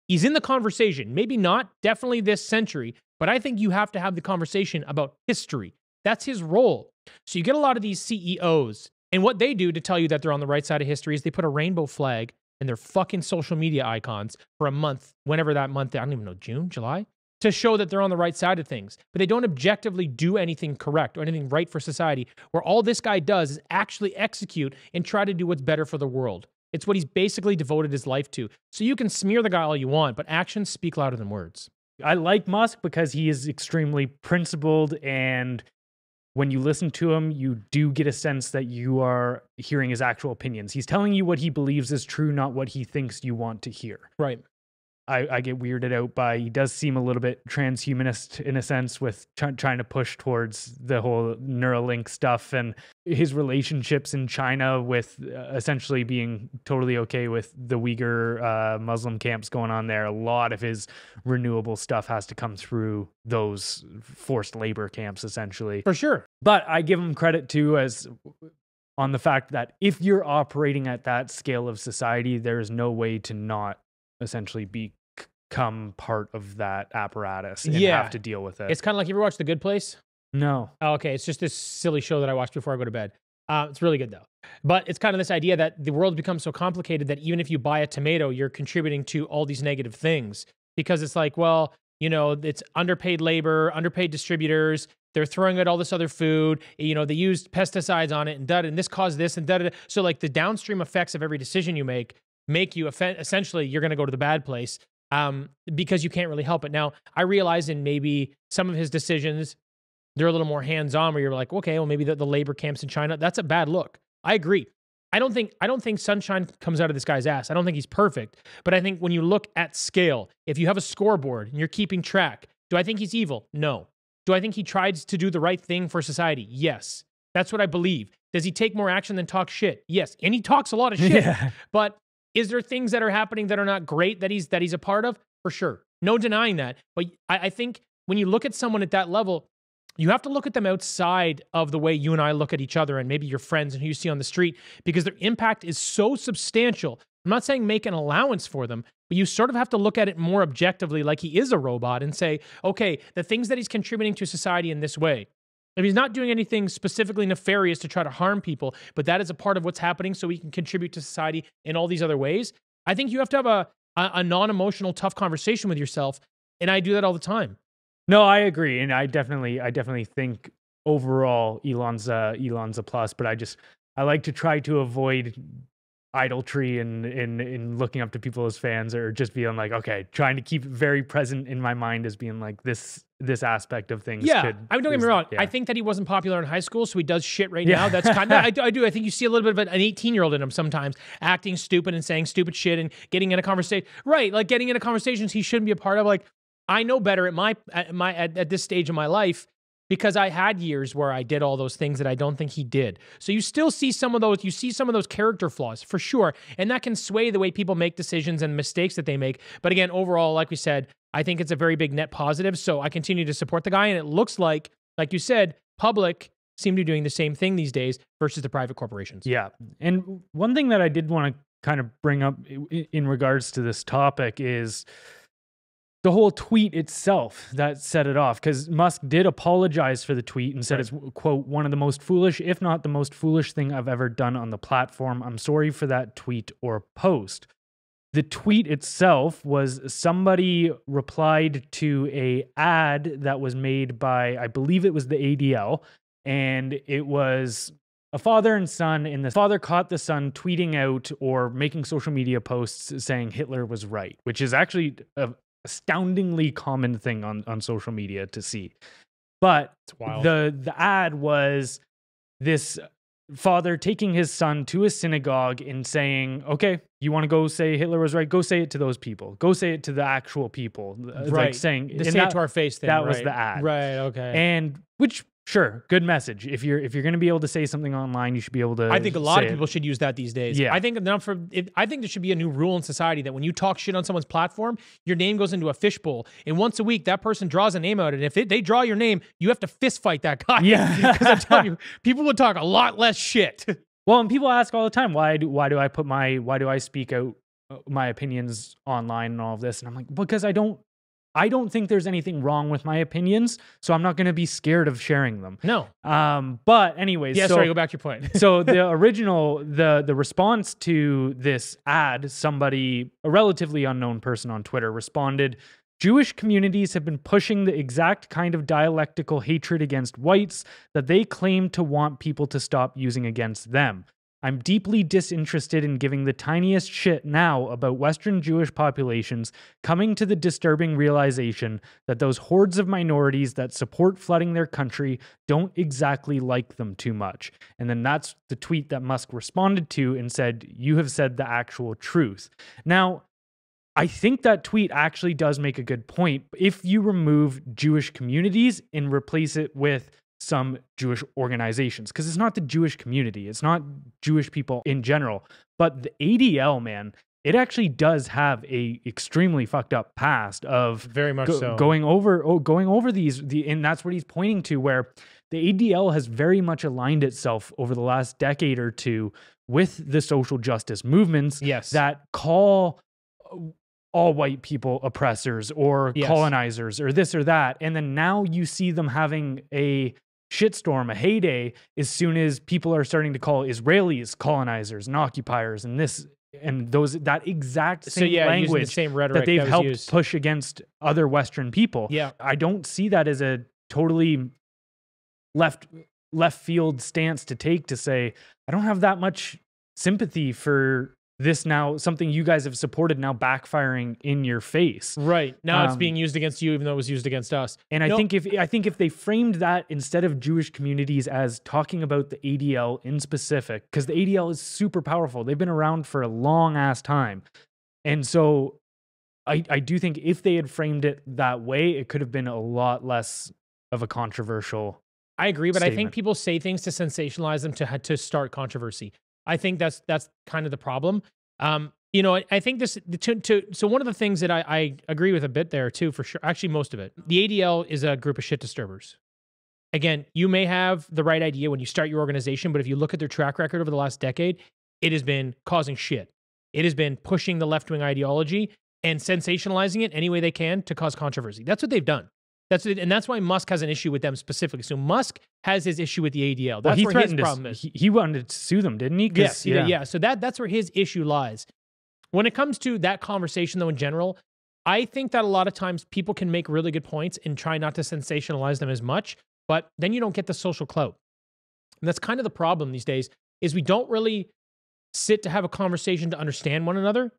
He's in the conversation, maybe not definitely this century, but I think you have to have the conversation about history. That's his role. So you get a lot of these CEOs, and what they do to tell you that they're on the right side of history is they put a rainbow flag in their fucking social media icons for a month, whenever that month, I don't even know, June, July, to show that they're on the right side of things. But they don't objectively do anything correct or anything right for society, where all this guy does is actually execute and try to do what's better for the world. It's what he's basically devoted his life to. So you can smear the guy all you want, but actions speak louder than words. I like Musk because he is extremely principled, and when you listen to him, you do get a sense that you are hearing his actual opinions. He's telling you what he believes is true, not what he thinks you want to hear. Right. I get weirded out by, he does seem a little bit transhumanist in a sense with trying to push towards the whole Neuralink stuff and his relationships in China with essentially being totally okay with the Uyghur Muslim camps going on there. A lot of his renewable stuff has to come through those forced labor camps essentially. For sure. But I give him credit too as on the fact that if you're operating at that scale of society, there's no way to not essentially become part of that apparatus and have to deal with it. It's kind of like, you ever watch The Good Place? No. Oh, okay. It's just this silly show that I watched before I go to bed. It's really good though. But it's kind of this idea that the world becomes so complicated that even if you buy a tomato, you're contributing to all these negative things because it's like, well, it's underpaid labor, underpaid distributors. They're throwing out all this other food. They used pesticides on it and this caused this and da-da-da. So like the downstream effects of every decision you make you essentially you're going to go to the bad place because you can't really help it. Now, I realize in maybe some of his decisions, they're a little more hands-on where you're like, okay, well, maybe the labor camps in China, that's a bad look. I agree. I don't think sunshine comes out of this guy's ass. I don't think he's perfect. But I think when you look at scale, if you have a scoreboard and you're keeping track, do I think he's evil? No. Do I think he tries to do the right thing for society? Yes. That's what I believe. Does he take more action than talk shit? Yes. And he talks a lot of shit. Yeah. But is there things that are happening that are not great that he's a part of? For sure. No denying that. But I think when you look at someone at that level, you have to look at them outside of the way you and I look at each other and maybe your friends and who you see on the street, because their impact is so substantial I'm not saying make an allowance for them, but you sort of have to look at it more objectively, like he is a robot, and say, okay, the things that he's contributing to society in this way, if he's not doing anything specifically nefarious to try to harm people, but that is a part of what's happening so he can contribute to society in all these other ways, I think you have to have a non-emotional, tough conversation with yourself. And I do that all the time. No, I agree. And I definitely think overall Elon's a plus, but I like to try to avoid idolatry and looking up to people as fans, or just being like, okay, trying to keep it very present in my mind as being like this aspect of things. Yeah, I mean, don't get me wrong. Yeah. I think that he wasn't popular in high school, so he does shit right now. That's kind of, I do. I think you see a little bit of an 18-year-old in him sometimes, acting stupid and saying stupid shit and getting in a conversation. Right, like getting into conversations he shouldn't be a part of. Like, I know better at this stage of my life, because I had years where I did all those things that I don't think he did. So you still see some of those, character flaws for sure. And that can sway the way people make decisions and mistakes that they make. But again, overall, like we said, I think it's a very big net positive. So I continue to support the guy. And it looks like you said, public seem to be doing the same thing these days versus the private corporations. Yeah. And one thing that I did want to kind of bring up in regards to this topic is the whole tweet itself that set it off, because Musk did apologize for the tweet and said it's, quote, one of the most foolish, if not the most foolish thing I've ever done on the platform. I'm sorry for that tweet or post. The tweet itself was somebody replied to a ad that was made by, I believe it was the ADL, and it was a father and son, and the father caught the son tweeting out or making social media posts saying Hitler was right, which is actually a astoundingly common thing on social media to see. But the ad was this father taking his son to a synagogue and saying, okay, you want to go say Hitler was right? Go say it to those people. Go say it to the actual people. Right. Like saying, the say it to our face thing. That was the ad. Right, okay. And which, sure, good message. If you're going to be able to say something online, you should be able to. I think a lot of people should use that these days. Yeah. I think there should be a new rule in society that when you talk shit on someone's platform, your name goes into a fishbowl, and once a week that person draws a name out, and if they draw your name, you have to fist fight that guy. Yeah, because I'm telling you, people would talk a lot less shit. Well, and people ask all the time, why do I speak out my opinions online and all of this? And I'm like, because I don't think there's anything wrong with my opinions, so I'm not going to be scared of sharing them. No. But anyways, yeah. Sorry, go back to your point. So the original, the response to this ad, a relatively unknown person on Twitter responded, Jewish communities have been pushing the exact kind of dialectical hatred against whites that they claim to want people to stop using against them. I'm deeply disinterested in giving the tiniest shit now about Western Jewish populations coming to the disturbing realization that those hordes of minorities that support flooding their country don't exactly like them too much. And then that's the tweet that Musk responded to and said, you have said the actual truth. Now, I think that tweet actually does make a good point. If you remove Jewish communities and replace it with some Jewish organizations, because it's not the Jewish community, it's not Jewish people in general, but the ADL, man, it actually does have a extremely fucked up past of very much so going over these, and that's what he's pointing to, where the ADL has very much aligned itself over the last decade or two with the social justice movements that call all white people oppressors or colonizers or this or that. And then now you see them having a shitstorm, a heyday, as soon as people are starting to call Israelis colonizers and occupiers and this and those, that exact same language, the same rhetoric that they've helped push against other Western people. Yeah. I don't see that as a totally left field stance to take, to say, I don't have that much sympathy for this now, something you guys have supported now backfiring in your face. Right. Now it's being used against you, even though it was used against us. And I think if they framed that instead of Jewish communities as talking about the ADL in specific, because the ADL is super powerful. They've been around for a long ass time. And so I do think if they had framed it that way, it could have been a lot less of a controversial I agree, but statement. I think people say things to sensationalize them to start controversy. I think that's kind of the problem. You know, I think this, so one of the things that I agree with a bit there too, for sure, actually most of it, the ADL is a group of shit disturbers. Again, you may have the right idea when you start your organization, but if you look at their track record over the last decade, it has been causing shit. It has been pushing the left-wing ideology and sensationalizing it any way they can to cause controversy. That's what they've done. And that's why Musk has an issue with them specifically. So Musk has his issue with the ADL. That's where his problem is. He wanted to sue them, didn't he? Yes, yeah. So that's where his issue lies. When it comes to that conversation, though, in general, I think that a lot of times people can make really good points and try not to sensationalize them as much, but then you don't get the social clout. And that's kind of the problem these days, is we don't really sit to have a conversation to understand one another.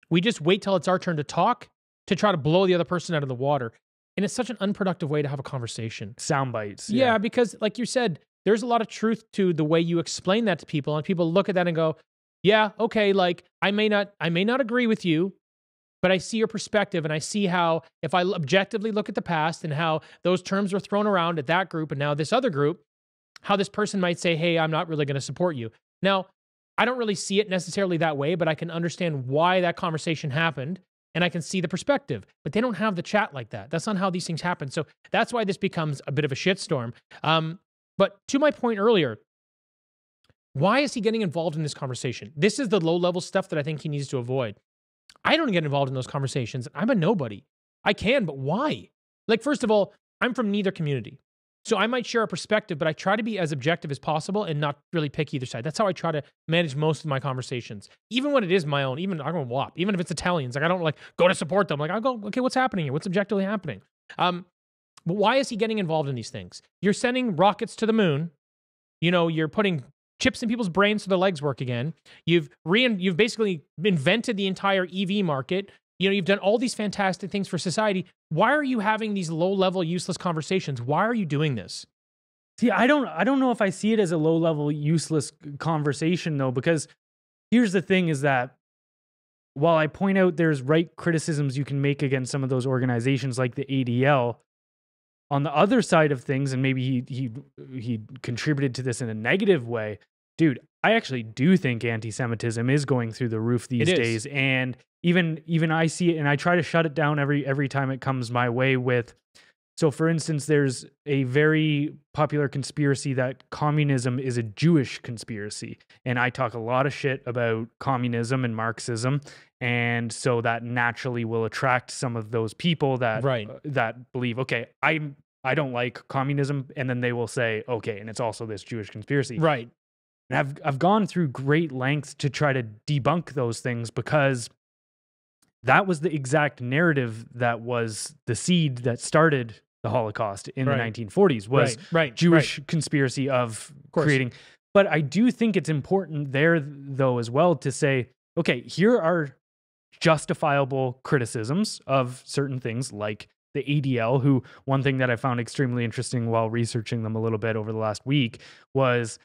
We just wait till it's our turn to talk to try to blow the other person out of the water. And it's such an unproductive way to have a conversation. Sound bites. Yeah, because like you said, there's a lot of truth to the way you explain that to people. And people look at that and go, yeah, okay, like I may not agree with you, but I see your perspective and I see how if I objectively look at the past and how those terms were thrown around at that group and now this other group, how this person might say, hey, I'm not really going to support you. Now, I don't really see it necessarily that way, but I can understand why that conversation happened. And I can see the perspective, but they don't have the chat like that. That's not how these things happen. So that's why this becomes a bit of a shitstorm. But to my point earlier, why is he getting involved in this conversation? This is the low-level stuff that I think he needs to avoid. I don't get involved in those conversations. I'm a nobody. I can, but why? Like, first of all, I'm from neither community. So I might share a perspective, but I try to be as objective as possible and not really pick either side. That's how I try to manage most of my conversations. Even when it is my own, even I don't WAP, even if it's Italians, like I don't like go to support them. Like I go, okay, what's happening here? What's objectively happening? But why is he getting involved in these things? You're sending rockets to the moon. You know, you're putting chips in people's brains so their legs work again. You've basically invented the entire EV market. You know, you've done all these fantastic things for society. Why are you having these low-level, useless conversations? Why are you doing this? See, I don't know if I see it as a low-level, useless conversation, though, because here's the thing is that while I point out there's right criticisms you can make against some of those organizations like the ADL, on the other side of things, and maybe he contributed to this in a negative way, dude, I actually do think anti-Semitism is going through the roof these days. And even I see it, and I try to shut it down every time it comes my way with, so for instance, there's a very popular conspiracy that communism is a Jewish conspiracy. And I talk a lot of shit about communism and Marxism. And so that naturally will attract some of those people that, that believe, okay, I don't like communism. And then they will say, okay, and it's also this Jewish conspiracy. Right. And I've gone through great lengths to try to debunk those things because that was the exact narrative that was the seed that started the Holocaust in the 1940s was Jewish conspiracy of creating. But I do think it's important there, though, as well to say, okay, here are justifiable criticisms of certain things like the ADL, who one thing that I found extremely interesting while researching them a little bit over the last week was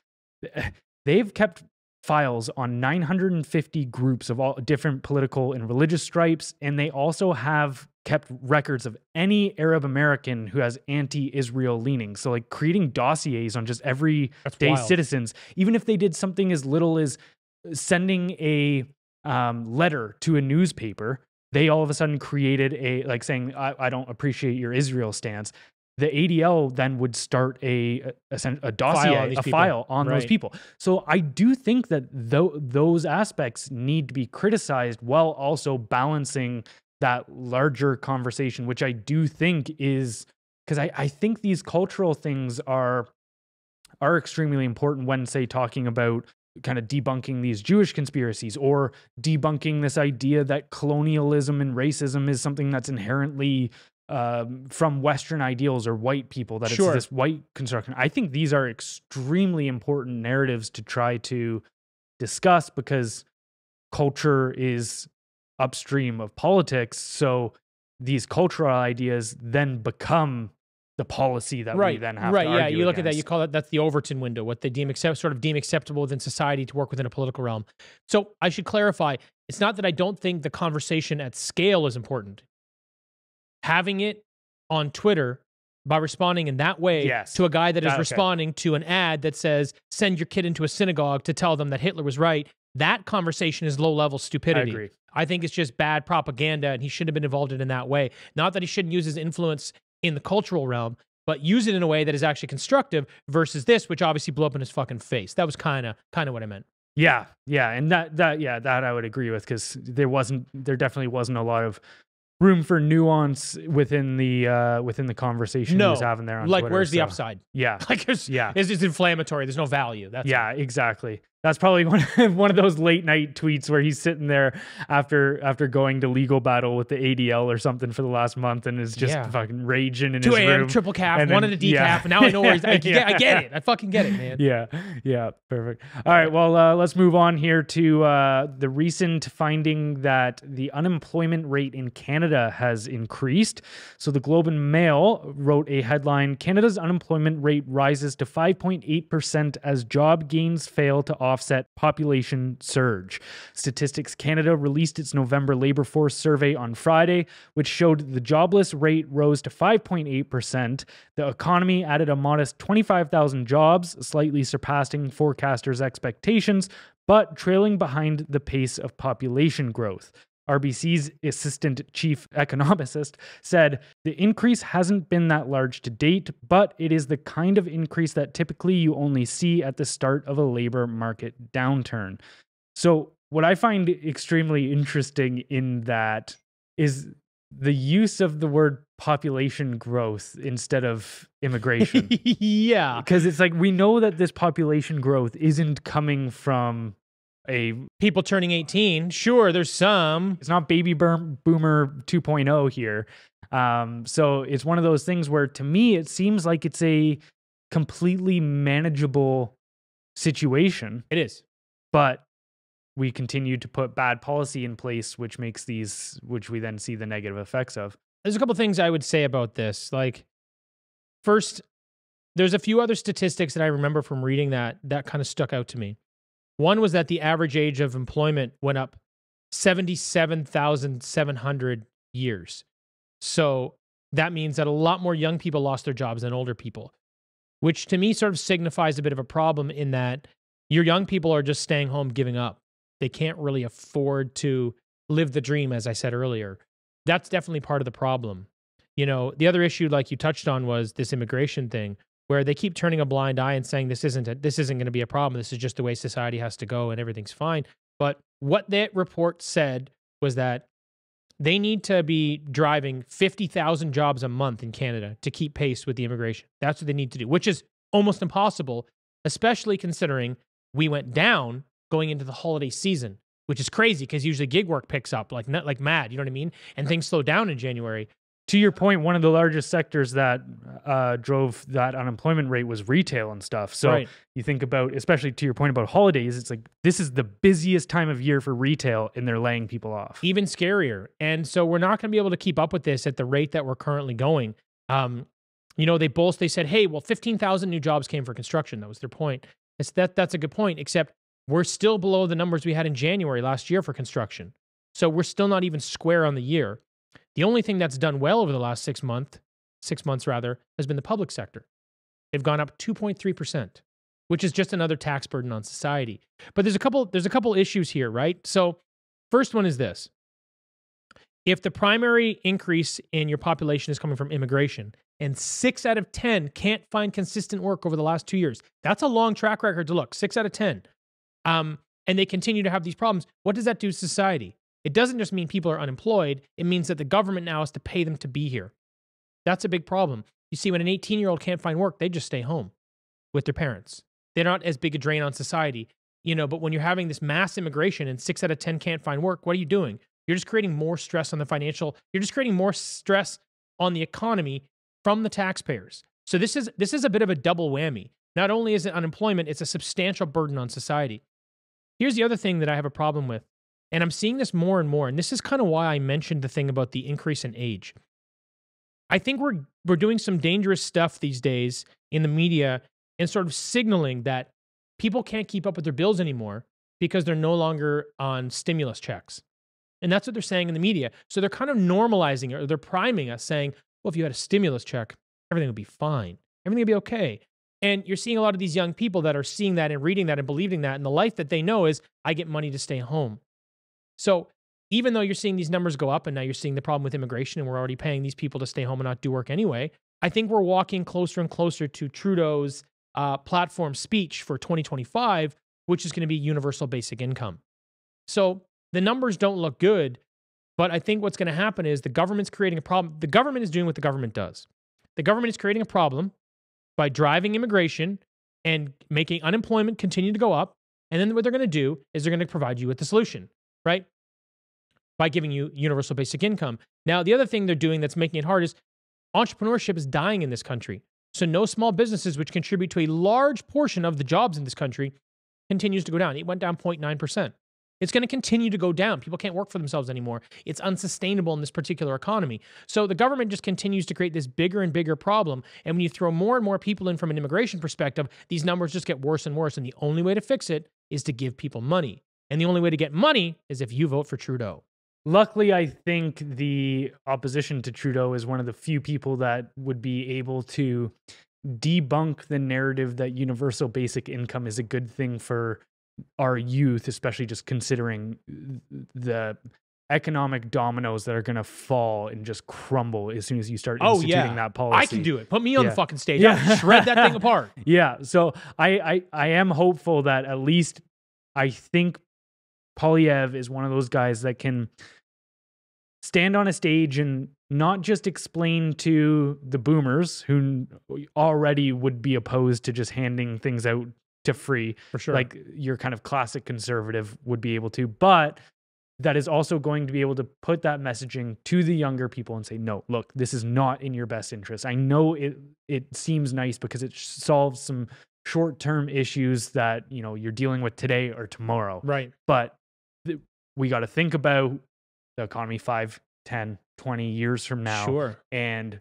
they've kept files on 950 groups of all different political and religious stripes, and they also have kept records of any Arab American who has anti-Israel leanings. So like creating dossiers on just everyday citizens, even if they did something as little as sending a letter to a newspaper, they all of a sudden created a, saying, I don't appreciate your Israel stance. The ADL then would start a dossier, file on those people. So I do think that those aspects need to be criticized while also balancing that larger conversation, which I do think is, because I think these cultural things are extremely important when, say, talking about kind of debunking these Jewish conspiracies or debunking this idea that colonialism and racism is something that's inherently from Western ideals or white people, that it's this white construction. I think these are extremely important narratives to try to discuss because culture is upstream of politics. So these cultural ideas then become the policy that we then have to argue you look against. at that, you call it, that's the Overton window, what they deem acceptable within society to work within a political realm. So I should clarify, it's not that I don't think the conversation at scale is important. Having it on Twitter by responding in that way to a guy that is responding to an ad that says, send your kid into a synagogue to tell them that Hitler was right, that conversation is low-level stupidity. I agree. I think it's just bad propaganda, and he shouldn't have been involved in that way. Not that he shouldn't use his influence in the cultural realm, but use it in a way that is actually constructive versus this, which obviously blew up in his fucking face. That was kind of what I meant. Yeah, yeah, and that I would agree with, because there definitely wasn't a lot of room for nuance within the conversation he was No, having there on like Twitter, where's the so, upside? yeah, Like it's yeah. it's inflammatory. There's no value. That's Yeah, exactly. That's probably one of those late night tweets where he's sitting there after going to legal battle with the ADL or something for the last month, and is just Yeah. fucking raging in 2 his a.m. room. triple calf, And wanted a then- decaf, and now I know where he's. I get it. I fucking get it, man. Yeah, perfect. All right, well, let's move on here to the recent finding that the unemployment rate in Canada has increased. So the Globe and Mail wrote a headline: Canada's unemployment rate rises to 5.8% as job gains fail to offset population surge. Statistics Canada released its November labor force survey on Friday, which showed the jobless rate rose to 5.8%. The economy added a modest 25,000 jobs, slightly surpassing forecasters' expectations, but trailing behind the pace of population growth. RBC's assistant chief economist said the increase hasn't been that large to date, but it is the kind of increase that typically you only see at the start of a labor market downturn. So what I find extremely interesting in that is the use of the word population growth instead of immigration. Yeah. Because it's like, we know that this population growth isn't coming from people turning 18. Sure, there's some. It's not baby boomer 2.0 here. So it's one of those things where, to me, it seems like it's a completely manageable situation. It is. But we continue to put bad policy in place, which we then see the negative effects of. There's a couple things I would say about this. Like, first, there's a few other statistics that I remember from reading that kind of stuck out to me. One was that the average age of employment went up 77,700 years. So that means that a lot more young people lost their jobs than older people, which to me sort of signifies a bit of a problem in that your young people are just staying home, giving up. They can't really afford to live the dream, as I said earlier. That's definitely part of the problem. You know, the other issue, like you touched on, was this immigration thing, where they keep turning a blind eye and saying this isn't going to be a problem. This is just the way society has to go and everything's fine. But what that report said was that they need to be driving 50,000 jobs a month in Canada to keep pace with the immigration. That's what they need to do, which is almost impossible, especially considering we went down going into the holiday season, which is crazy because usually gig work picks up like mad, you know what I mean? And things slow down in January. To your point, one of the largest sectors that drove that unemployment rate was retail and stuff. So Right. You think about, especially to your point about holidays, it's like this is the busiest time of year for retail, and they're laying people off. Even scarier. And so we're not going to be able to keep up with this at the rate that we're currently going. You know, they said, hey, well, 15,000 new jobs came for construction. That was their point. That's a good point, except we're still below the numbers we had in January last year for construction. So we're still not even square on the year. The only thing that's done well over the last 6 months rather, has been the public sector. They've gone up 2.3%, which is just another tax burden on society. But there's a couple issues here, right? So first one is this. If the primary increase in your population is coming from immigration, and 6 out of 10 can't find consistent work over the last 2 years, that's a long track record to look, 6 out of 10. And they continue to have these problems. What does that do to society? It doesn't just mean people are unemployed. It means that the government now has to pay them to be here. That's a big problem. You see, when an 18-year-old can't find work, they just stay home with their parents. They're not as big a drain on society, you know, but when you're having this mass immigration and 6 out of 10 can't find work, what are you doing? You're just creating more stress on you're just creating more stress on the economy from the taxpayers. So this is a bit of a double whammy. Not only is it unemployment, it's a substantial burden on society. Here's the other thing that I have a problem with. And I'm seeing this more and more, and this is kind of why I mentioned the thing about the increase in age. I think we're doing some dangerous stuff these days in the media and sort of signaling that people can't keep up with their bills anymore because they're no longer on stimulus checks. And that's what they're saying in the media. So they're kind of normalizing it, or they're priming us saying, well, if you had a stimulus check, everything would be fine. Everything would be okay. And you're seeing a lot of these young people that are seeing that and reading that and believing that, and the life that they know is, I get money to stay home. So even though you're seeing these numbers go up and now you're seeing the problem with immigration and we're already paying these people to stay home and not do work anyway, I think we're walking closer and closer to Trudeau's platform speech for 2025, which is going to be universal basic income. So the numbers don't look good, but I think what's going to happen is the government's creating a problem. The government is doing what the government does. The government is creating a problem by driving immigration and making unemployment continue to go up. And then what they're going to do is they're going to provide you with the solution, right? By giving you universal basic income. Now, the other thing they're doing that's making it hard is entrepreneurship is dying in this country. So no small businesses, which contribute to a large portion of the jobs in this country, continues to go down. It went down 0.9%. It's going to continue to go down. People can't work for themselves anymore. It's unsustainable in this particular economy. So the government just continues to create this bigger and bigger problem. And when you throw more and more people in from an immigration perspective, these numbers just get worse and worse. And the only way to fix it is to give people money. And the only way to get money is if you vote for Trudeau. Luckily, I think the opposition to Trudeau is one of the few people that would be able to debunk the narrative that universal basic income is a good thing for our youth, especially just considering the economic dominoes that are going to fall and just crumble as soon as you start instituting that policy. I can do it. Put me on the fucking stage. I'll shred that thing apart. Yeah. So I am hopeful that at least I think Polyev is one of those guys that can stand on a stage and not just explain to the boomers who already would be opposed to just handing things out to free, for sure, like your kind of classic conservative would be able to, but that is also going to be able to put that messaging to the younger people and say, no, look, this is not in your best interest. I know it seems nice because it solves some short-term issues that, you know, you're dealing with today or tomorrow. Right. But we got to think about the economy 5, 10, 20 years from now. Sure. And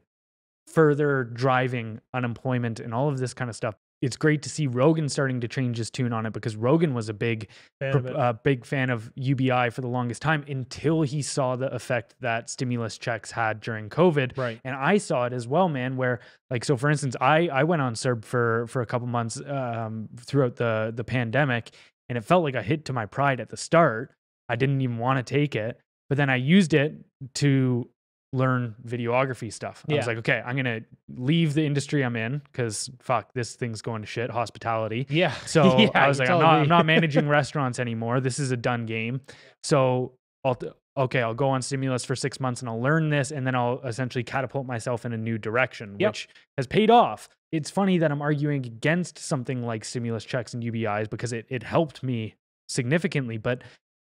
further driving unemployment and all of this kind of stuff. It's great to see Rogan starting to change his tune on it, because Rogan was a big fan of UBI for the longest time until he saw the effect that stimulus checks had during COVID. Right. And I saw it as well, man, where like, so for instance, I went on CERB for a couple months throughout the pandemic, and it felt like a hit to my pride at the start. I didn't even want to take it, but then I used it to learn videography stuff. I was like, okay, I'm going to leave the industry I'm in because fuck, this thing's going to shit, hospitality. Yeah. So I was like, I'm not managing restaurants anymore. This is a done game. So I'll go on stimulus for 6 months and I'll learn this, and then I'll essentially catapult myself in a new direction, which has paid off. It's funny that I'm arguing against something like stimulus checks and UBIs because it helped me significantly. But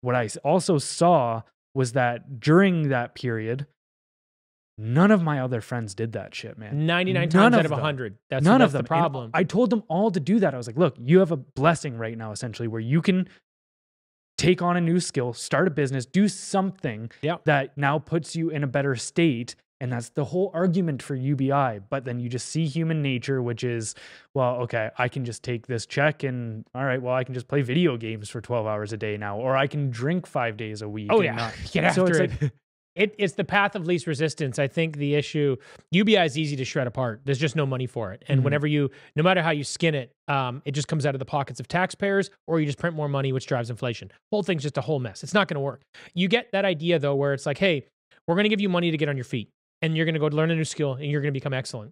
what I also saw was that during that period, none of my other friends did that shit, man. 99 times out of 100. That's the problem. And I told them all to do that. I was like, look, you have a blessing right now, essentially, where you can take on a new skill, start a business, do something that now puts you in a better state. And that's the whole argument for UBI. But then you just see human nature, which is, well, okay, I can just take this check and, all right, well, I can just play video games for 12 hours a day now, or I can drink 5 days a week. Oh, yeah. Get after it. It's the path of least resistance. I think the issue, UBI is easy to shred apart. There's just no money for it. And whenever no matter how you skin it, it just comes out of the pockets of taxpayers, or you just print more money, which drives inflation. Whole thing's just a whole mess. It's not going to work. You get that idea, though, where it's like, hey, we're going to give you money to get on your feet, and you're going to go learn a new skill, and you're going to become excellent.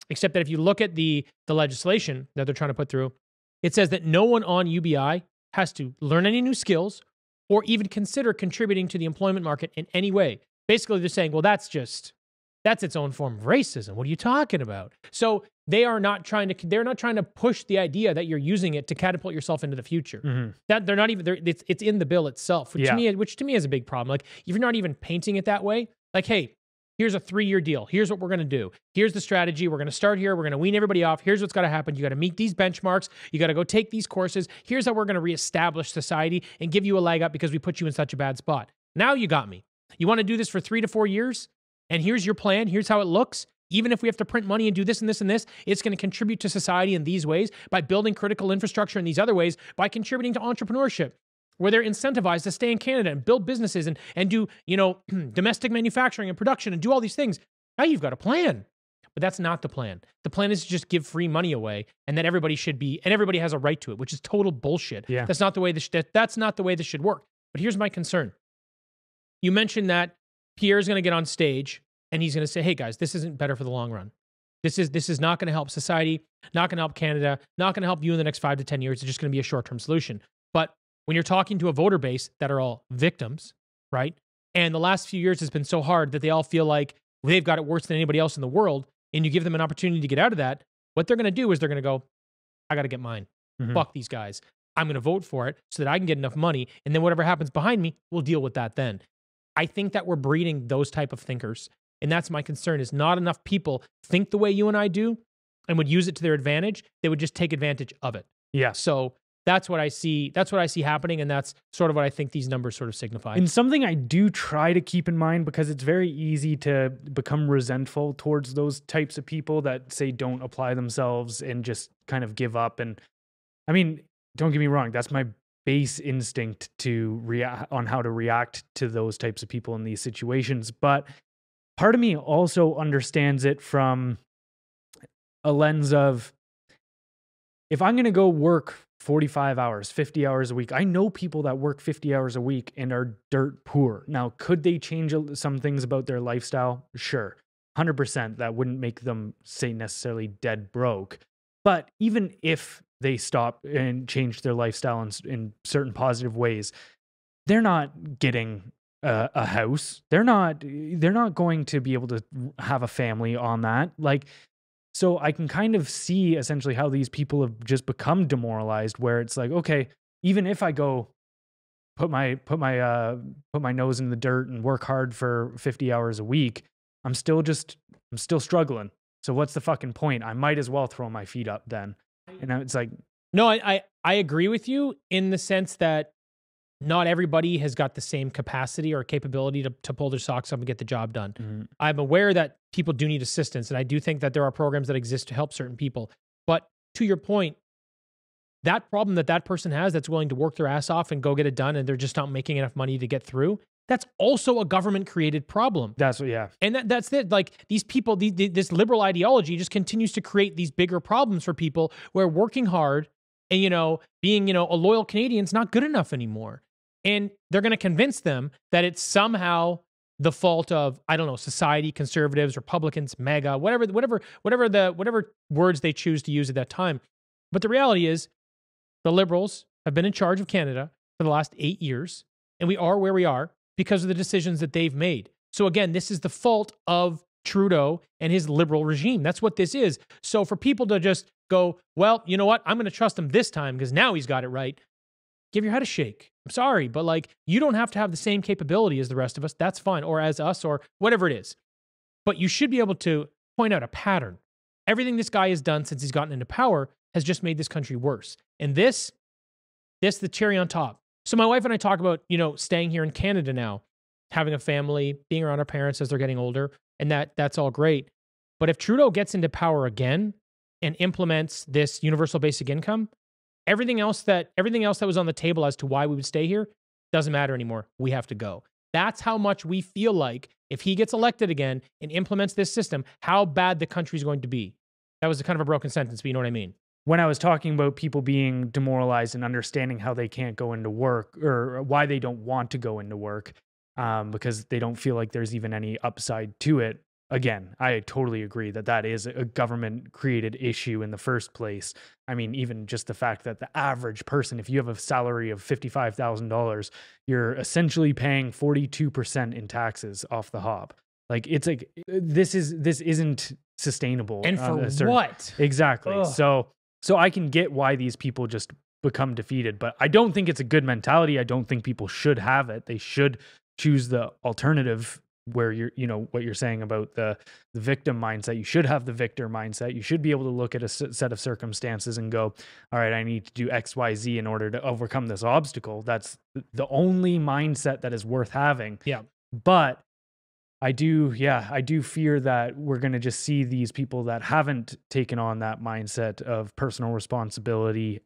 Except that if you look at the legislation that they're trying to put through, it says that no one on UBI has to learn any new skills or even consider contributing to the employment market in any way. Basically, they're saying, well, that's its own form of racism. What are you talking about? So they're not trying to push the idea that you're using it to catapult yourself into the future. That they're not even, it's in the bill itself, which to me is a big problem. Like, if you're not even painting it that way, like, hey, here's a 3-year deal. Here's what we're going to do. Here's the strategy. We're going to start here. We're going to wean everybody off. Here's what's got to happen. You got to meet these benchmarks. You got to go take these courses. Here's how we're going to reestablish society and give you a leg up because we put you in such a bad spot. Now you got me. You want to do this for 3 to 4 years? And here's your plan. Here's how it looks. Even if we have to print money and do this and this and this, it's going to contribute to society in these ways by building critical infrastructure in these other ways, by contributing to entrepreneurship, where they're incentivized to stay in Canada and build businesses and do, domestic manufacturing and production and do all these things. Now you've got a plan. But that's not the plan. The plan is to just give free money away, and that everybody has a right to it, which is total bullshit. Yeah. That's not the way this should work. But here's my concern. You mentioned that Pierre's going to get on stage and he's going to say, hey guys, this isn't better for the long run. This is not going to help society, not going to help Canada, not going to help you in the next 5 to 10 years. It's just going to be a short-term solution. But when you're talking to a voter base that are all victims, right? And the last few years has been so hard that they all feel like they've got it worse than anybody else in the world, and you give them an opportunity to get out of that, what they're going to do is they're going to go, I got to get mine. Fuck these guys. I'm going to vote for it so that I can get enough money, and then whatever happens behind me, we'll deal with that then. I think that we're breeding those type of thinkers. And that's my concern, is not enough people think the way you and I do and would use it to their advantage. They would just take advantage of it. Yeah. So that's what I see. That's what I see happening. And that's sort of what I think these numbers sort of signify. And something I do try to keep in mind, because it's very easy to become resentful towards those types of people that say don't apply themselves and just kind of give up. And I mean, don't get me wrong, that's my base instinct to react on how to react to those types of people in these situations. But part of me also understands it from a lens of, if I'm going to go work 45 hours, 50 hours a week, I know people that work 50 hours a week and are dirt poor. Now, could they change some things about their lifestyle? Sure. 100%. That wouldn't make them, say, necessarily dead broke. But even if they stop and change their lifestyle in certain positive ways, they're not getting a house. They're not going to be able to have a family on that. Like, so I can kind of see essentially how these people have just become demoralized, where it's like, okay, even if I go put my nose in the dirt and work hard for 50 hours a week, I'm still struggling. So what's the fucking point? I might as well throw my feet up then. And it's like, no, I agree with you in the sense that not everybody has got the same capacity or capability to pull their socks up and get the job done. I'm aware that people do need assistance, and I do think that there are programs that exist to help certain people. But to your point, that problem that person has that's willing to work their ass off and go get it done, and they're just not making enough money to get through, that's also a government-created problem. That's what, yeah. And that's it. Like, these people, this liberal ideology just continues to create these bigger problems for people where working hard and, being, a loyal Canadian is not good enough anymore. And they're going to convince them that it's somehow the fault of, I don't know, society, conservatives, Republicans, MAGA, whatever words they choose to use at that time. But the reality is, the Liberals have been in charge of Canada for the last 8 years, and we are where we are because of the decisions that they've made. So again, this is the fault of Trudeau and his liberal regime. That's what this is. So for people to just go, well, you know what? I'm going to trust him this time because now he's got it right. Give your head a shake. I'm sorry, but like, you don't have to have the same capability as the rest of us. That's fine. Or as us, or whatever it is. But you should be able to point out a pattern. Everything this guy has done since he's gotten into power has just made this country worse. And this the cherry on top. So my wife and I talk about, staying here in Canada now, having a family, being around our parents as they're getting older, and that's all great. But if Trudeau gets into power again and implements this universal basic income, everything else that was on the table as to why we would stay here doesn't matter anymore. We have to go. That's how much we feel like if he gets elected again and implements this system, how bad the country's going to be. That was kind of a broken sentence, but you know what I mean. When I was talking about people being demoralized and understanding how they can't go into work, or why they don't want to go into work, because they don't feel like there's even any upside to it. Again, I totally agree that is a government-created issue in the first place. I mean, even just the fact that the average person, if you have a salary of $55,000, you're essentially paying 42% in taxes off the hop. Like, it's like, this isn't sustainable. And for what? Exactly. Ugh. So I can get why these people just become defeated, but I don't think it's a good mentality. I don't think people should have it. They should choose the alternative, where what you're saying about the victim mindset. You should have the victor mindset. You should be able to look at a set of circumstances and go, all right, I need to do X, Y, Z in order to overcome this obstacle. That's the only mindset that is worth having. Yeah. But I do fear that we're going to just see these people that haven't taken on that mindset of personal responsibility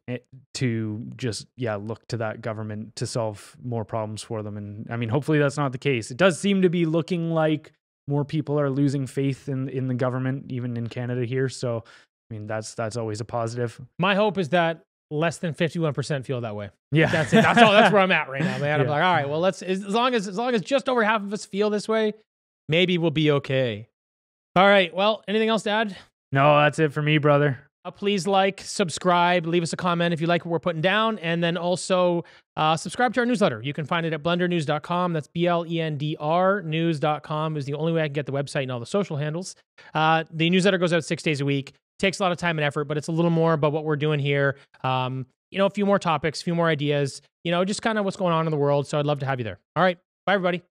to just, look to that government to solve more problems for them. And I mean, hopefully that's not the case. It does seem to be looking like more people are losing faith in the government, even in Canada here. So, I mean, that's always a positive. My hope is that less than 51% feel that way. Yeah. That's it. That's where I'm at right now, man. I'm like, all right, well, as long as just over half of us feel this way, maybe we'll be okay. All right. Well, anything else to add? No, that's it for me, brother. Please like, subscribe, leave us a comment if you like what we're putting down, and then also subscribe to our newsletter. You can find it at blendrnews.com. That's BLENDR news.com is the only way I can get the website and all the social handles. The newsletter goes out 6 days a week. Takes a lot of time and effort, but it's a little more about what we're doing here. You know, a few more topics, a few more ideas, you know, just kind of what's going on in the world. So I'd love to have you there. All right. Bye, everybody.